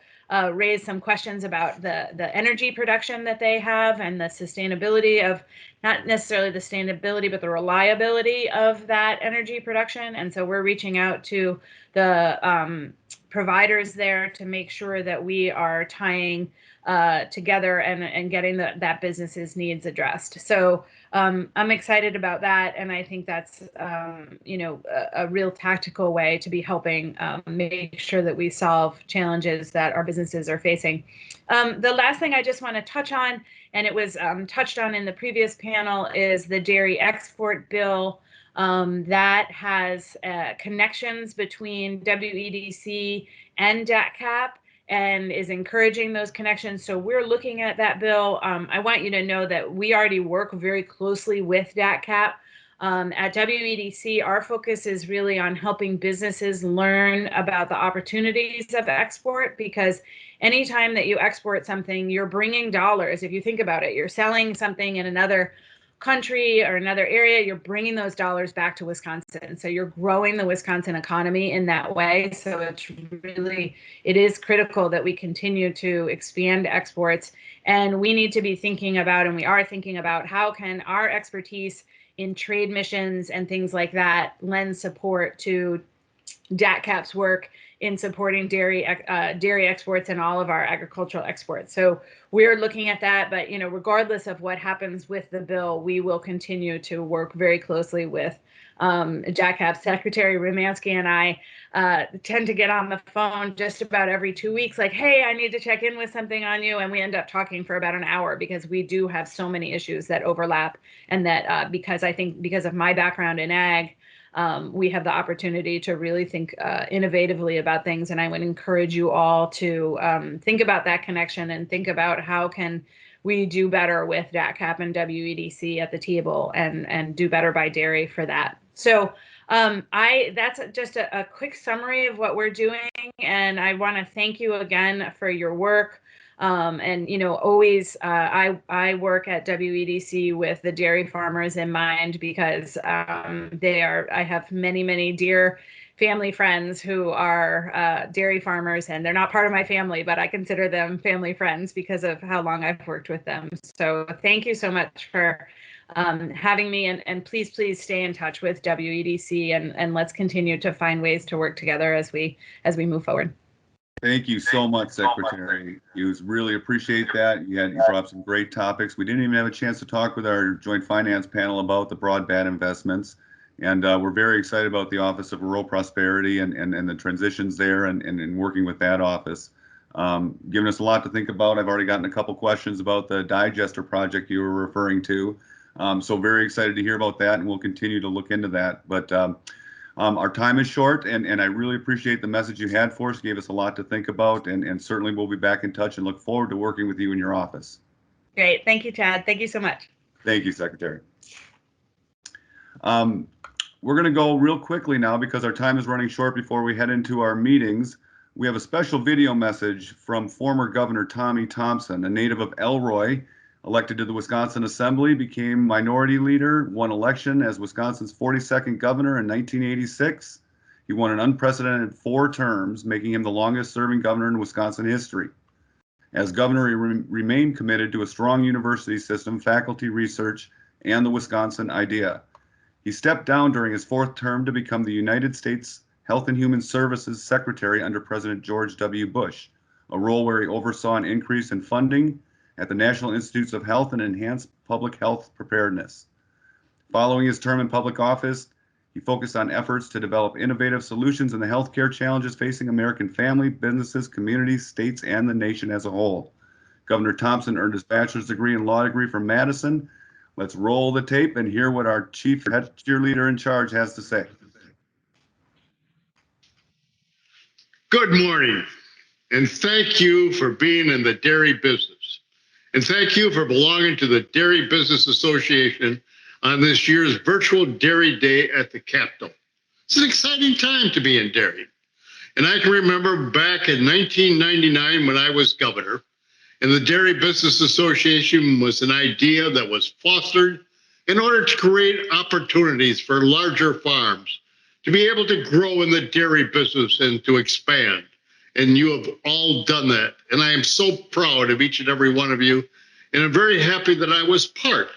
raised some questions about the energy production that they have and the sustainability of, not necessarily the sustainability, but the reliability of that energy production. And so we're reaching out to the providers there to make sure that we are tying together and getting that business's needs addressed. So I'm excited about that, and I think that's a real tactical way to be helping make sure that we solve challenges that our businesses are facing. The last thing I just want to touch on, and it was touched on in the previous panel, is the dairy export bill. That has connections between WEDC and DATCP and is encouraging those connections. So we're looking at that bill. I want you to know that we already work very closely with DATCP. At WEDC, our focus is really on helping businesses learn about the opportunities of export, because anytime that you export something, you're bringing dollars. If you think about it, you're selling something in another country or another area, you're bringing those dollars back to Wisconsin. So you're growing the Wisconsin economy in that way. So it is critical that we continue to expand exports. And we need to be thinking about, and we are thinking about, how can our expertise in trade missions and things like that lend support to DATCP's work in supporting dairy exports and all of our agricultural exports. So we're looking at that, but regardless of what happens with the bill, we will continue to work very closely with DATCP. Secretary Romanski and I tend to get on the phone just about every 2 weeks, like, hey, I need to check in with something on you, and we end up talking for about an hour because we do have so many issues that overlap, and that because of my background in ag, we have the opportunity to really think innovatively about things. And I would encourage you all to think about that connection and think about how can we do better with DATCP and WEDC at the table and do better by dairy for that. So that's just a quick summary of what we're doing. And I want to thank you again for your work. Always I work at WEDC with the dairy farmers in mind, because I have many dear family friends who are dairy farmers, and they're not part of my family, but I consider them family friends because of how long I've worked with them. So thank you so much for having me, and please stay in touch with WEDC, and let's continue to find ways to work together as we move forward. Thank you so much, Secretary Hughes. Really appreciate that. You brought up some great topics. We didn't even have a chance to talk with our joint finance panel about the broadband investments. And we're very excited about the Office of Rural Prosperity and the transitions there and working with that office. Giving us a lot to think about. I've already gotten a couple questions about the digester project you were referring to. So very excited to hear about that, and we'll continue to look into that. But our time is short, and I really appreciate the message you had for us. Gave us a lot to think about, and certainly we'll be back in touch and look forward to working with you in your office. Great. Thank you, Chad. Thank you so much. Thank you, Secretary. We're going to go real quickly now because our time is running short before we head into our meetings. We have a special video message from former Governor Tommy Thompson, a native of Elroy, elected to the Wisconsin Assembly, became minority leader, won election as Wisconsin's 42nd governor in 1986. He won an unprecedented 4 terms, making him the longest serving governor in Wisconsin history. As governor, he remained committed to a strong university system, faculty research, and the Wisconsin idea. He stepped down during his 4th term to become the United States Health and Human Services Secretary under President George W. Bush, a role where he oversaw an increase in funding at the National Institutes of Health and enhanced public health preparedness. Following his term in public office, he focused on efforts to develop innovative solutions in the healthcare challenges facing American family, businesses, communities, states, and the nation as a whole. Governor Thompson earned his bachelor's degree and law degree from Madison. Let's roll the tape and hear what our chief head cheerleader in charge has to say. Good morning, and thank you for being in the dairy business. And thank you for belonging to the Dairy Business Association on this year's virtual Dairy Day at the Capitol. It's an exciting time to be in dairy. And I can remember back in 1999 when I was governor, and the Dairy Business Association was an idea that was fostered in order to create opportunities for larger farms to be able to grow in the dairy business and to expand. And you have all done that. And I am so proud of each and every one of you. And I'm very happy that I was part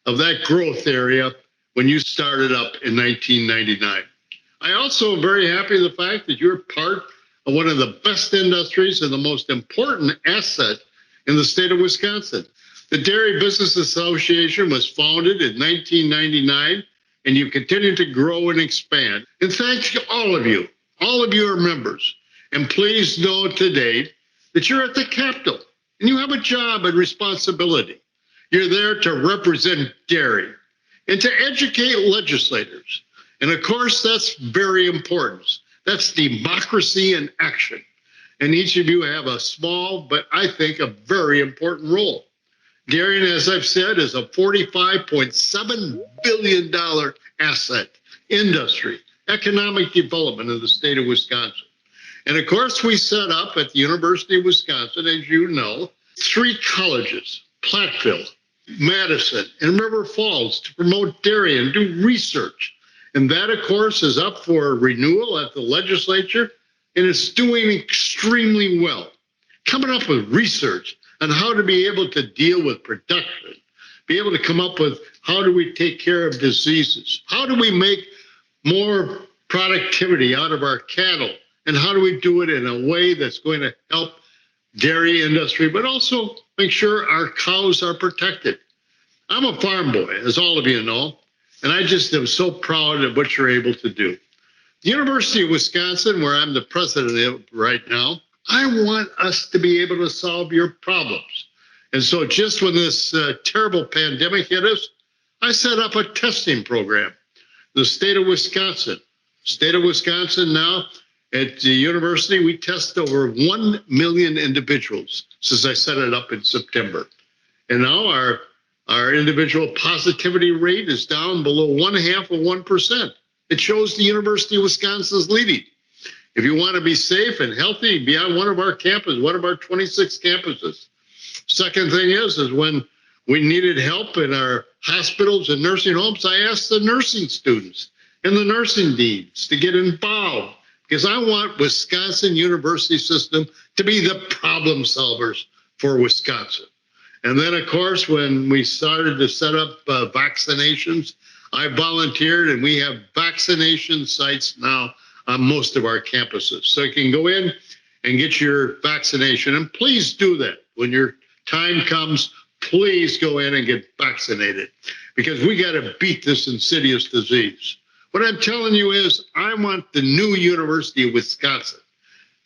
of that growth area when you started up in 1999. I also am very happy of the fact that you're part of one of the best industries and the most important asset in the state of Wisconsin. The Dairy Business Association was founded in 1999, and you continue to grow and expand. And thanks to all of you are members. And please know today that you're at the Capitol and you have a job and responsibility. You're there to represent dairy and to educate legislators. And of course, that's very important. That's democracy in action. And each of you have a small, but I think a very important role. Dairy, as I've said, is a $45.7 billion asset, industry, economic development in the state of Wisconsin. And of course, we set up at the University of Wisconsin, as you know, 3 colleges, Platteville, Madison, and River Falls, to promote dairy and do research. And that, of course, is up for renewal at the legislature, and it's doing extremely well. Coming up with research on how to be able to deal with production, be able to come up with how do we take care of diseases, how do we make more productivity out of our cattle, and how do we do it in a way that's going to help dairy industry, but also make sure our cows are protected. I'm a farm boy, as all of you know, and I just am so proud of what you're able to do. The University of Wisconsin, where I'm the president of right now, I want us to be able to solve your problems. And so just when this terrible pandemic hit us, I set up a testing program. The state of Wisconsin now, at the university, we test over 1 million individuals since I set it up in September. And now our individual positivity rate is down below 0.5%. It shows the University of Wisconsin is leading. If you want to be safe and healthy, be on one of our campuses, one of our 26 campuses. Second thing is when we needed help in our hospitals and nursing homes, I asked the nursing students and the nursing deans to get involved, because I want Wisconsin university system to be the problem solvers for Wisconsin. And then, of course, when we started to set up vaccinations, I volunteered, and we have vaccination sites now on most of our campuses. So you can go in and get your vaccination. And please do that. When your time comes, please go in and get vaccinated, because we got to beat this insidious disease. What I'm telling you is I want the new University of Wisconsin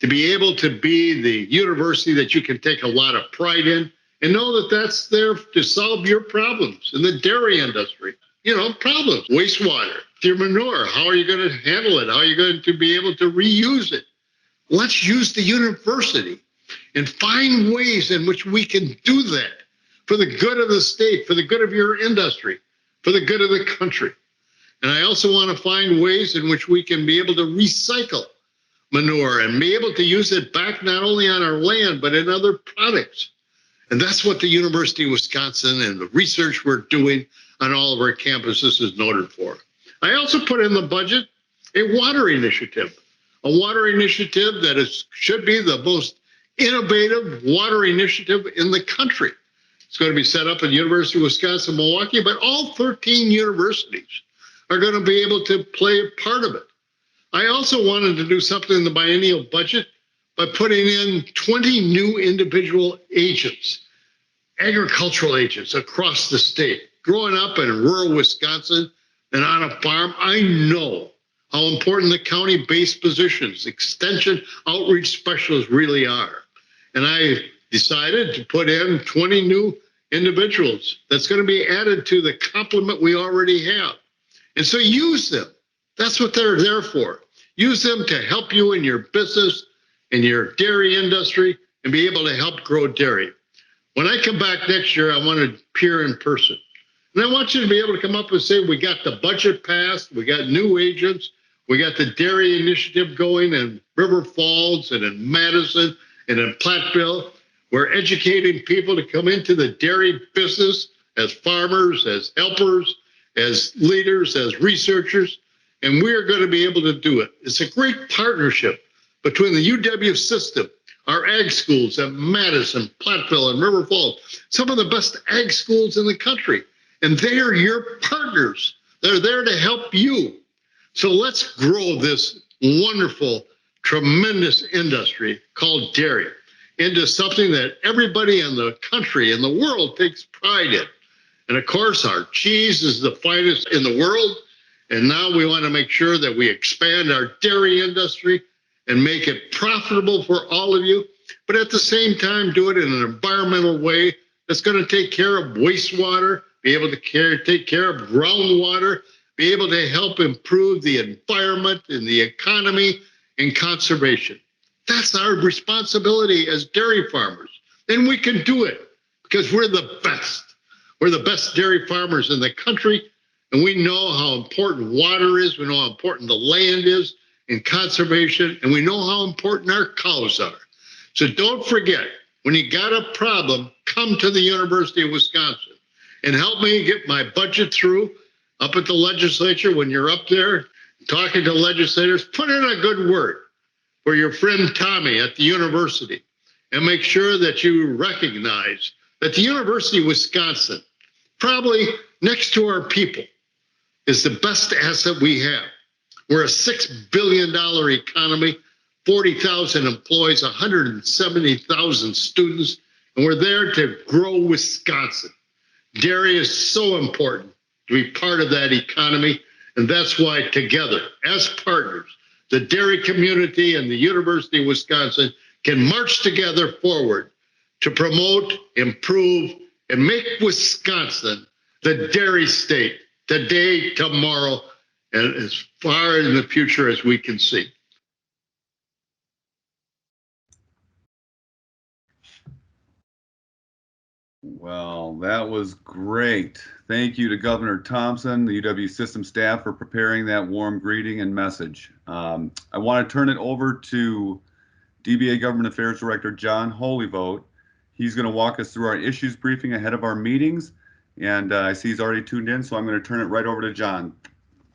to be able to be the university that you can take a lot of pride in and know that that's there to solve your problems in the dairy industry. You know, problems, wastewater, your manure, how are you going to handle it? How are you going to be able to reuse it? Let's use the university and find ways in which we can do that for the good of the state, for the good of your industry, for the good of the country. And I also want to find ways in which we can be able to recycle manure and be able to use it back not only on our land, but in other products. And that's what the University of Wisconsin and the research we're doing on all of our campuses is noted for. I also put in the budget a water initiative that should be the most innovative water initiative in the country. It's going to be set up at the University of Wisconsin-Milwaukee, but all 13 universities are going to be able to play a part of it. I also wanted to do something in the biennial budget by putting in 20 new individual agents, agricultural agents across the state. Growing up in rural Wisconsin and on a farm, I know how important the county-based positions, extension outreach specialists really are. And I decided to put in 20 new individuals that's going to be added to the complement we already have. And so use them. That's what they're there for. Use them to help you in your business, in your dairy industry, and be able to help grow dairy. When I come back next year, I want to appear in person. And I want you to be able to come up and say, we got the budget passed, we got new agents, we got the dairy initiative going in River Falls and in Madison and in Platteville. We're educating people to come into the dairy business as farmers, as helpers, as leaders, as researchers, and we're going to be able to do it. It's a great partnership between the UW system, our ag schools at Madison, Platteville, and River Falls, some of the best ag schools in the country. And they are your partners. They're there to help you. So let's grow this wonderful, tremendous industry called dairy into something that everybody in the country and the world takes pride in. And of course, our cheese is the finest in the world. And now we want to make sure that we expand our dairy industry and make it profitable for all of you, but at the same time, do it in an environmental way that's going to take care of wastewater, be able to take care of groundwater, be able to help improve the environment and the economy and conservation. That's our responsibility as dairy farmers. And we can do it because we're the best. We're the best dairy farmers in the country. And we know how important water is. We know how important the land is in conservation. And we know how important our cows are. So don't forget, when you got a problem, come to the University of Wisconsin and help me get my budget through up at the legislature. When you're up there talking to legislators, put in a good word for your friend Tommy at the university and make sure that you recognize that the University of Wisconsin, probably next to our people, is the best asset we have. We're a $6 billion economy, 40,000 employees, 170,000 students, and we're there to grow Wisconsin. Dairy is so important to be part of that economy, and that's why together, as partners, the dairy community and the University of Wisconsin can march together forward to promote, improve, and make Wisconsin the dairy state today, tomorrow, and as far in the future as we can see. Well, that was great. Thank you to Governor Thompson, the UW system staff for preparing that warm greeting and message. I want to turn it over to DBA Government Affairs Director John Holyvote. He's going to walk us through our issues briefing ahead of our meetings. And I see he's already tuned in, so I'm going to turn it right over to John.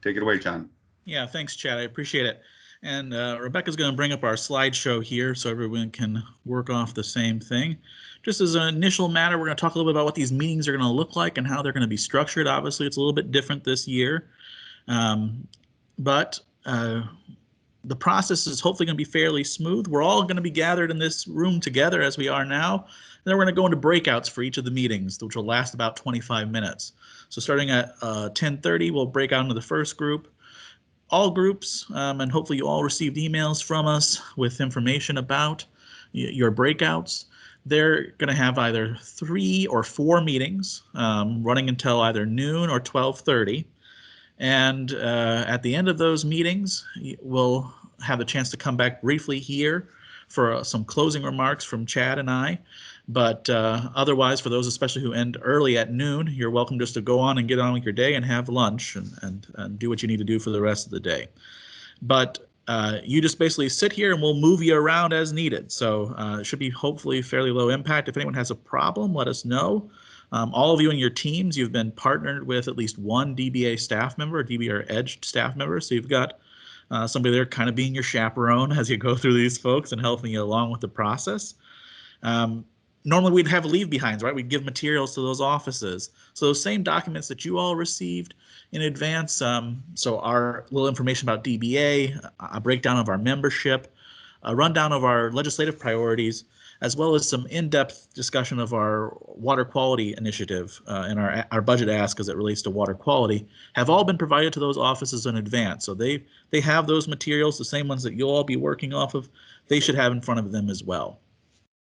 Take it away, John. Yeah, thanks, Chad. I appreciate it. And Rebecca's going to bring up our slideshow here so everyone can work off the same thing. Just as an initial matter, we're going to talk a little bit about what these meetings are going to look like and how they're going to be structured. Obviously, it's a little bit different this year, but the process is hopefully going to be fairly smooth. We're all going to be gathered in this room together as we are now. And then we're going to go into breakouts for each of the meetings, which will last about 25 minutes. So starting at 10:30, we'll break out into the first group. All groups, and hopefully you all received emails from us with information about your breakouts. They're going to have either 3 or 4 meetings running until either noon or 12:30. And at the end of those meetings, we'll have the chance to come back briefly here for some closing remarks from Chad and I. But otherwise, for those especially who end early at noon, you're welcome just to go on and get on with your day and have lunch and do what you need to do for the rest of the day. But you just basically sit here and we'll move you around as needed. So it should be hopefully fairly low impact. If anyone has a problem, let us know. All of you and your teams, you've been partnered with at least one DBA staff member, a DBA Edge staff member. So you've got somebody there kind of being your chaperone as you go through these folks and helping you along with the process. Normally we'd have leave behinds, right? We'd give materials to those offices. So those same documents that you all received in advance. So our little information about DBA, a breakdown of our membership, a rundown of our legislative priorities, as well as some in-depth discussion of our water quality initiative and our budget ask as it relates to water quality, have all been provided to those offices in advance. So they have those materials, the same ones that you'll all be working off of, they should have in front of them as well.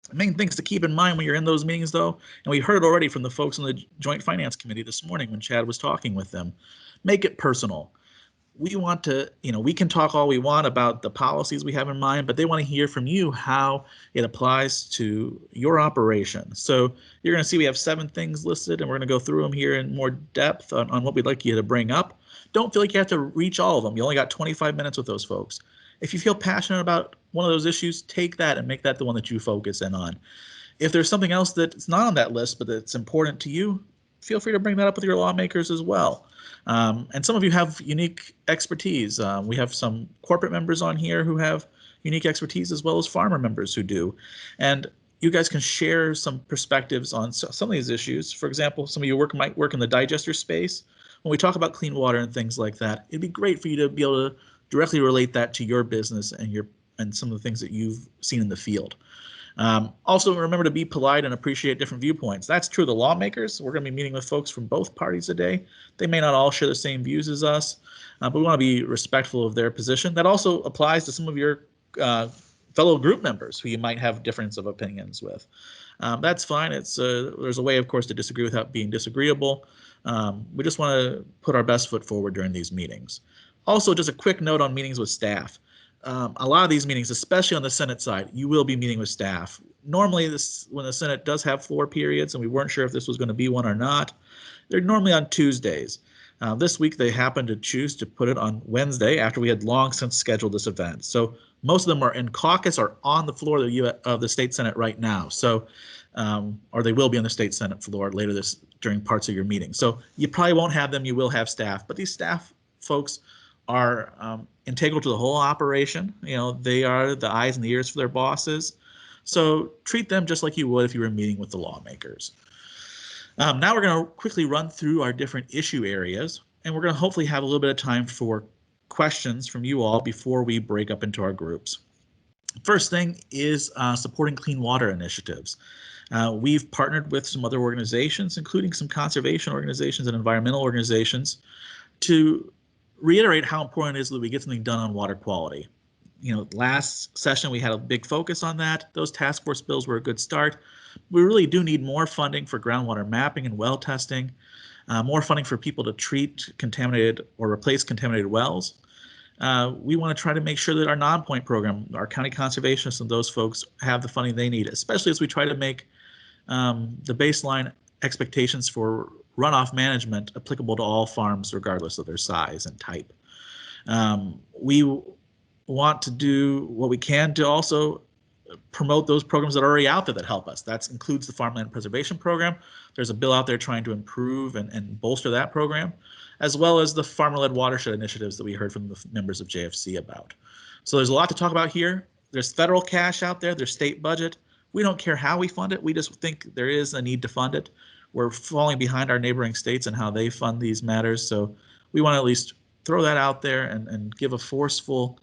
The main things to keep in mind when you're in those meetings, though, and we heard already from the folks on the Joint Finance Committee this morning when Chad was talking with them, make it personal. We want to, we can talk all we want about the policies we have in mind, but they want to hear from you how it applies to your operation. So you're going to see we have 7 things listed, and we're going to go through them here in more depth on what we'd like you to bring up. Don't feel like you have to reach all of them. You only got 25 minutes with those folks. If you feel passionate about one of those issues, take that and make that the one that you focus in on. If there's something else that's not on that list but that's important to you, feel free to bring that up with your lawmakers as well. And some of you have unique expertise. We have some corporate members on here who have unique expertise as well as farmer members who do. And you guys can share some perspectives on some of these issues. For example, some of you might work in the digester space. When we talk about clean water and things like that, it'd be great for you to be able to directly relate that to your business and some of the things that you've seen in the field. Also, remember to be polite and appreciate different viewpoints. That's true of the lawmakers. We're going to be meeting with folks from both parties today. They may not all share the same views as us, but we want to be respectful of their position. That also applies to some of your fellow group members who you might have difference of opinions with. That's fine. There's a way, of course, to disagree without being disagreeable. We just want to put our best foot forward during these meetings. Also, just a quick note on meetings with staff. A lot of these meetings, especially on the Senate side, you will be meeting with staff. Normally, when the Senate does have floor periods, and we weren't sure if this was going to be one or not, they're normally on Tuesdays. This week, they happened to choose to put it on Wednesday after we had long since scheduled this event. So most of them are in caucus or on the floor of the state Senate right now. So, or they will be on the state Senate floor later during parts of your meeting. So you probably won't have them. You will have staff, but these staff folks are integral to the whole operation. You know, they are the eyes and the ears for their bosses. So treat them just like you would if you were meeting with the lawmakers. Now we're going to quickly run through our different issue areas, and we're going to hopefully have a little bit of time for questions from you all before we break up into our groups. First thing is supporting clean water initiatives. We've partnered with some other organizations, including some conservation organizations and environmental organizations, to reiterate how important it is that we get something done on water quality. You know, last session we had a big focus on that. Those task force bills were a good start. We really do need more funding for groundwater mapping and well testing, more funding for people to treat contaminated or replace contaminated wells. We want to try to make sure that our non-point program, our county conservationists and those folks have the funding they need, especially as we try to make the baseline expectations for runoff management applicable to all farms regardless of their size and type. We want to do what we can to also promote those programs that are already out there that help us. That includes the Farmland Preservation Program. There's a bill out there trying to improve and bolster that program, as well as the farmer-led watershed initiatives that we heard from the members of JFC about. So there's a lot to talk about here. There's federal cash out there, there's state budget. We don't care how we fund it, we just think there is a need to fund it. We're falling behind our neighboring states and how they fund these matters, so we want to at least throw that out there and give a forceful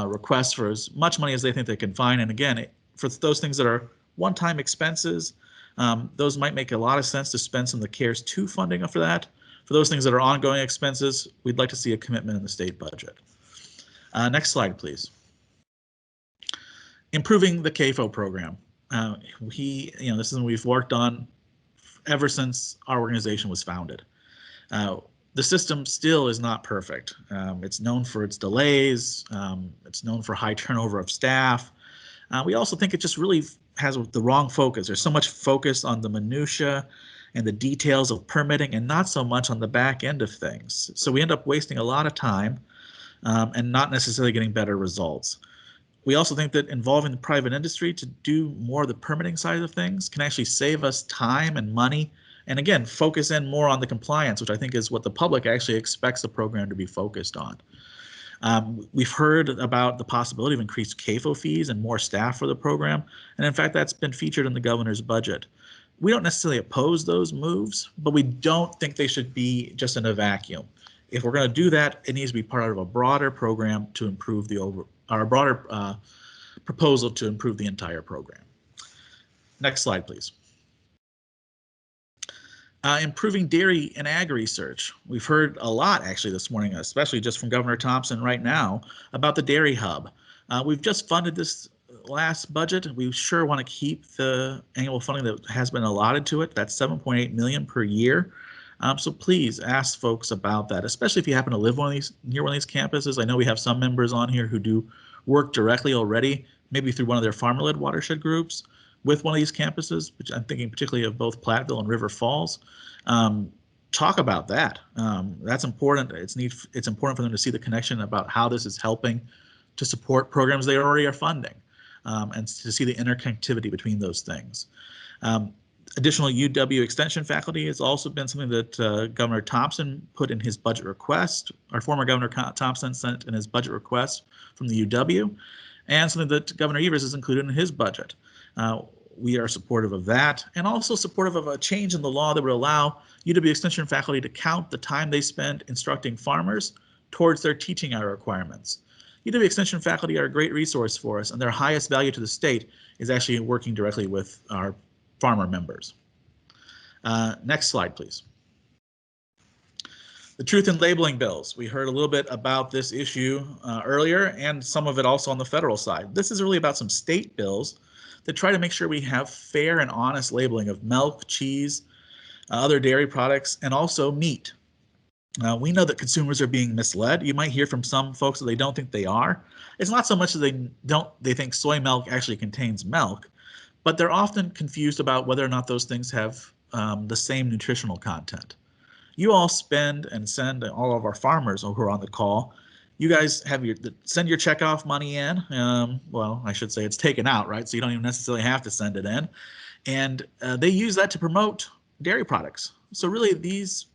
request for as much money as they think they can find. And again, for those things that are one-time expenses, those might make a lot of sense to spend some of the CARES 2 funding for that. For those things that are ongoing expenses, we'd like to see a commitment in the state budget. Next slide, please. Improving the CAFO program. This is something we've worked on ever since our organization was founded. The system still is not perfect. It's known for its delays. It's known for high turnover of staff. We also think it just really has the wrong focus. There's so much focus on the minutia and the details of permitting and not so much on the back end of things. So we end up wasting a lot of time and not necessarily getting better results. We also think that involving the private industry to do more of the permitting side of things can actually save us time and money. And again, focus in more on the compliance, which I think is what the public actually expects the program to be focused on. We've heard about the possibility of increased CAFO fees and more staff for the program. And in fact, that's been featured in the governor's budget. We don't necessarily oppose those moves, but we don't think they should be just in a vacuum. If we're going to do that, it needs to be part of a broader program to improve our broader proposal to improve the entire program. Next slide, please. Improving dairy and ag research. We've heard a lot actually this morning, especially just from Governor Thompson right now, about the dairy hub. We've just funded this last budget. We sure want to keep the annual funding that has been allotted to it. That's $7.8 million per year. So please ask folks about that, especially if you happen to live near one of these campuses. I know we have some members on here who do work directly already, maybe through one of their farmer-led watershed groups with one of these campuses, which I'm thinking particularly of both Platteville and River Falls. Talk about that. That's important. It's important for them to see the connection about how this is helping to support programs they already are funding, and to see the interconnectivity between those things. Additional UW extension faculty has also been something that Governor Thompson put in his budget request. Our former Governor Thompson sent in his budget request from the UW. and something that Governor Evers has included in his budget. We are supportive of that, and also supportive of a change in the law that would allow UW Extension faculty to count the time they spend instructing farmers towards their teaching hour requirements. UW Extension faculty are a great resource for us, and their highest value to the state is actually working directly with our farmer members. Next slide, please. The truth in labeling bills. We heard a little bit about this issue earlier, and some of it also on the federal side. This is really about some state bills that try to make sure we have fair and honest labeling of milk, cheese, other dairy products, and also meat. We know that consumers are being misled. You might hear from some folks that they don't think they are. It's not so much that they think soy milk actually contains milk, but they're often confused about whether or not those things have the same nutritional content. You all spend and send, all of our farmers who are on the call, you guys have send your checkoff money in. Well, I should say it's taken out, right? So you don't even necessarily have to send it in. And they use that to promote dairy products. So really these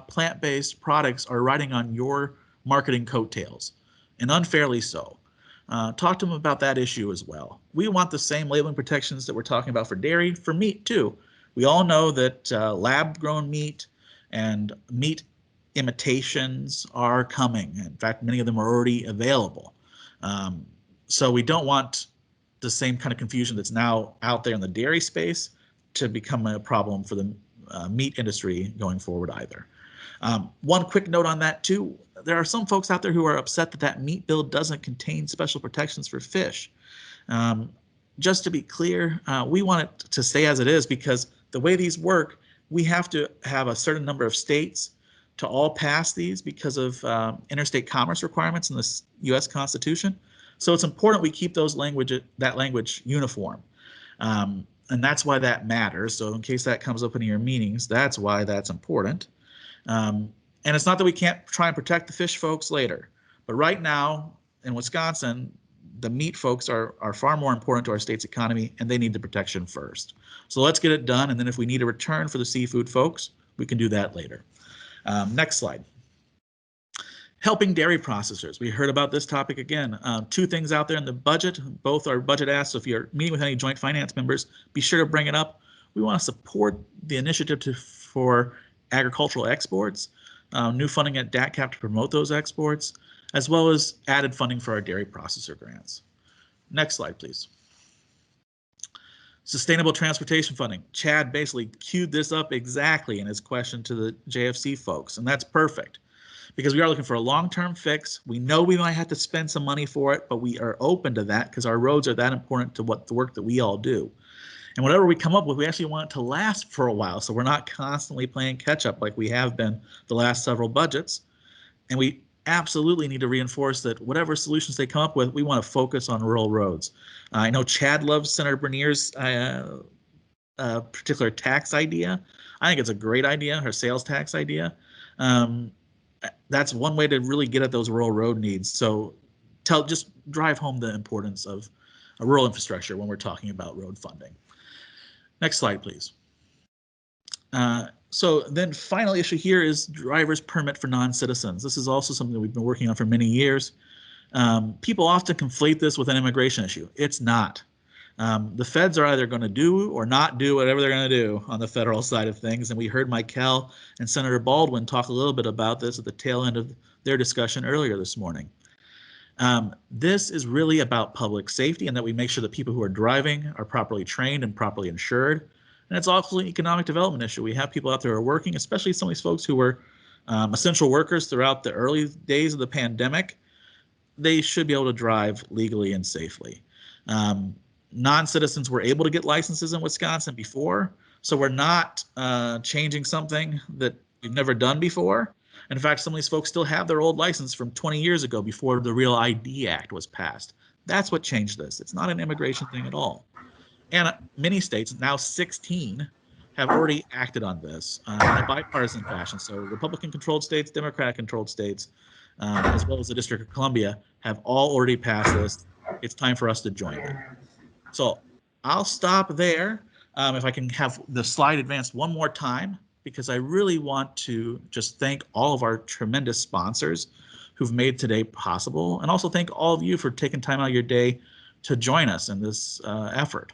plant-based products are riding on your marketing coattails, and unfairly so. Talk to them about that issue as well. We want the same labeling protections that we're talking about for dairy, for meat too. We all know that lab-grown meat and meat imitations are coming. In fact, many of them are already available. So we don't want the same kind of confusion that's now out there in the dairy space to become a problem for the meat industry going forward either. One quick note on that too, there are some folks out there who are upset that that meat bill doesn't contain special protections for fish. Just to be clear, we want it to stay as it is because the way these work, we have to have a certain number of states to all pass these because of interstate commerce requirements in the U.S. Constitution. So it's important we keep that language uniform. And that's why that matters. So in case that comes up in your meetings, that's why that's important. And it's not that we can't try and protect the fish folks later, but right now in Wisconsin, the meat folks are far more important to our state's economy, and they need the protection first. So let's get it done, and then if we need a return for the seafood folks, we can do that later. Next slide. Helping dairy processors. We heard about this topic again. Two things out there in the budget. Both are budget asks. So if you're meeting with any joint finance members, be sure to bring it up. We want to support the initiative for agricultural exports, new funding at DATCP to promote those exports, as well as added funding for our dairy processor grants. Next slide, please. Sustainable transportation funding. Chad basically queued this up exactly in his question to the JFC folks, and that's perfect because we are looking for a long-term fix. We know we might have to spend some money for it, but we are open to that because our roads are that important to the work that we all do. And whatever we come up with, we actually want it to last for a while, so we're not constantly playing catch-up like we have been the last several budgets. And we absolutely need to reinforce that whatever solutions they come up with, we want to focus on rural roads. I know Chad loves Senator Bernier's particular tax idea. I think it's a great idea, her sales tax idea. That's one way to really get at those rural road needs. So just drive home the importance of a rural infrastructure when we're talking about road funding. Next slide, please. So then final issue here is driver's permit for non-citizens. This is also something that we've been working on for many years. People often conflate this with an immigration issue. It's not. The feds are either going to do or not do whatever they're going to do on the federal side of things. And we heard Michael and Senator Baldwin talk a little bit about this at the tail end of their discussion earlier this morning. This is really about public safety and that we make sure that people who are driving are properly trained and properly insured. And it's also an economic development issue. We have people out there who are working, especially some of these folks who were essential workers throughout the early days of the pandemic. They should be able to drive legally and safely. Non-citizens were able to get licenses in Wisconsin before, so we're not changing something that we've never done before. In fact, some of these folks still have their old license from 20 years ago before the Real ID Act was passed. That's what changed this. It's not an immigration thing at all. And many states, now 16, have already acted on this in a bipartisan fashion. So Republican-controlled states, Democratic-controlled states, as well as the District of Columbia, have all already passed this. It's time for us to join them. So I'll stop there. If I can have the slide advanced one more time, because I really want to just thank all of our tremendous sponsors who've made today possible, and also thank all of you for taking time out of your day to join us in this effort.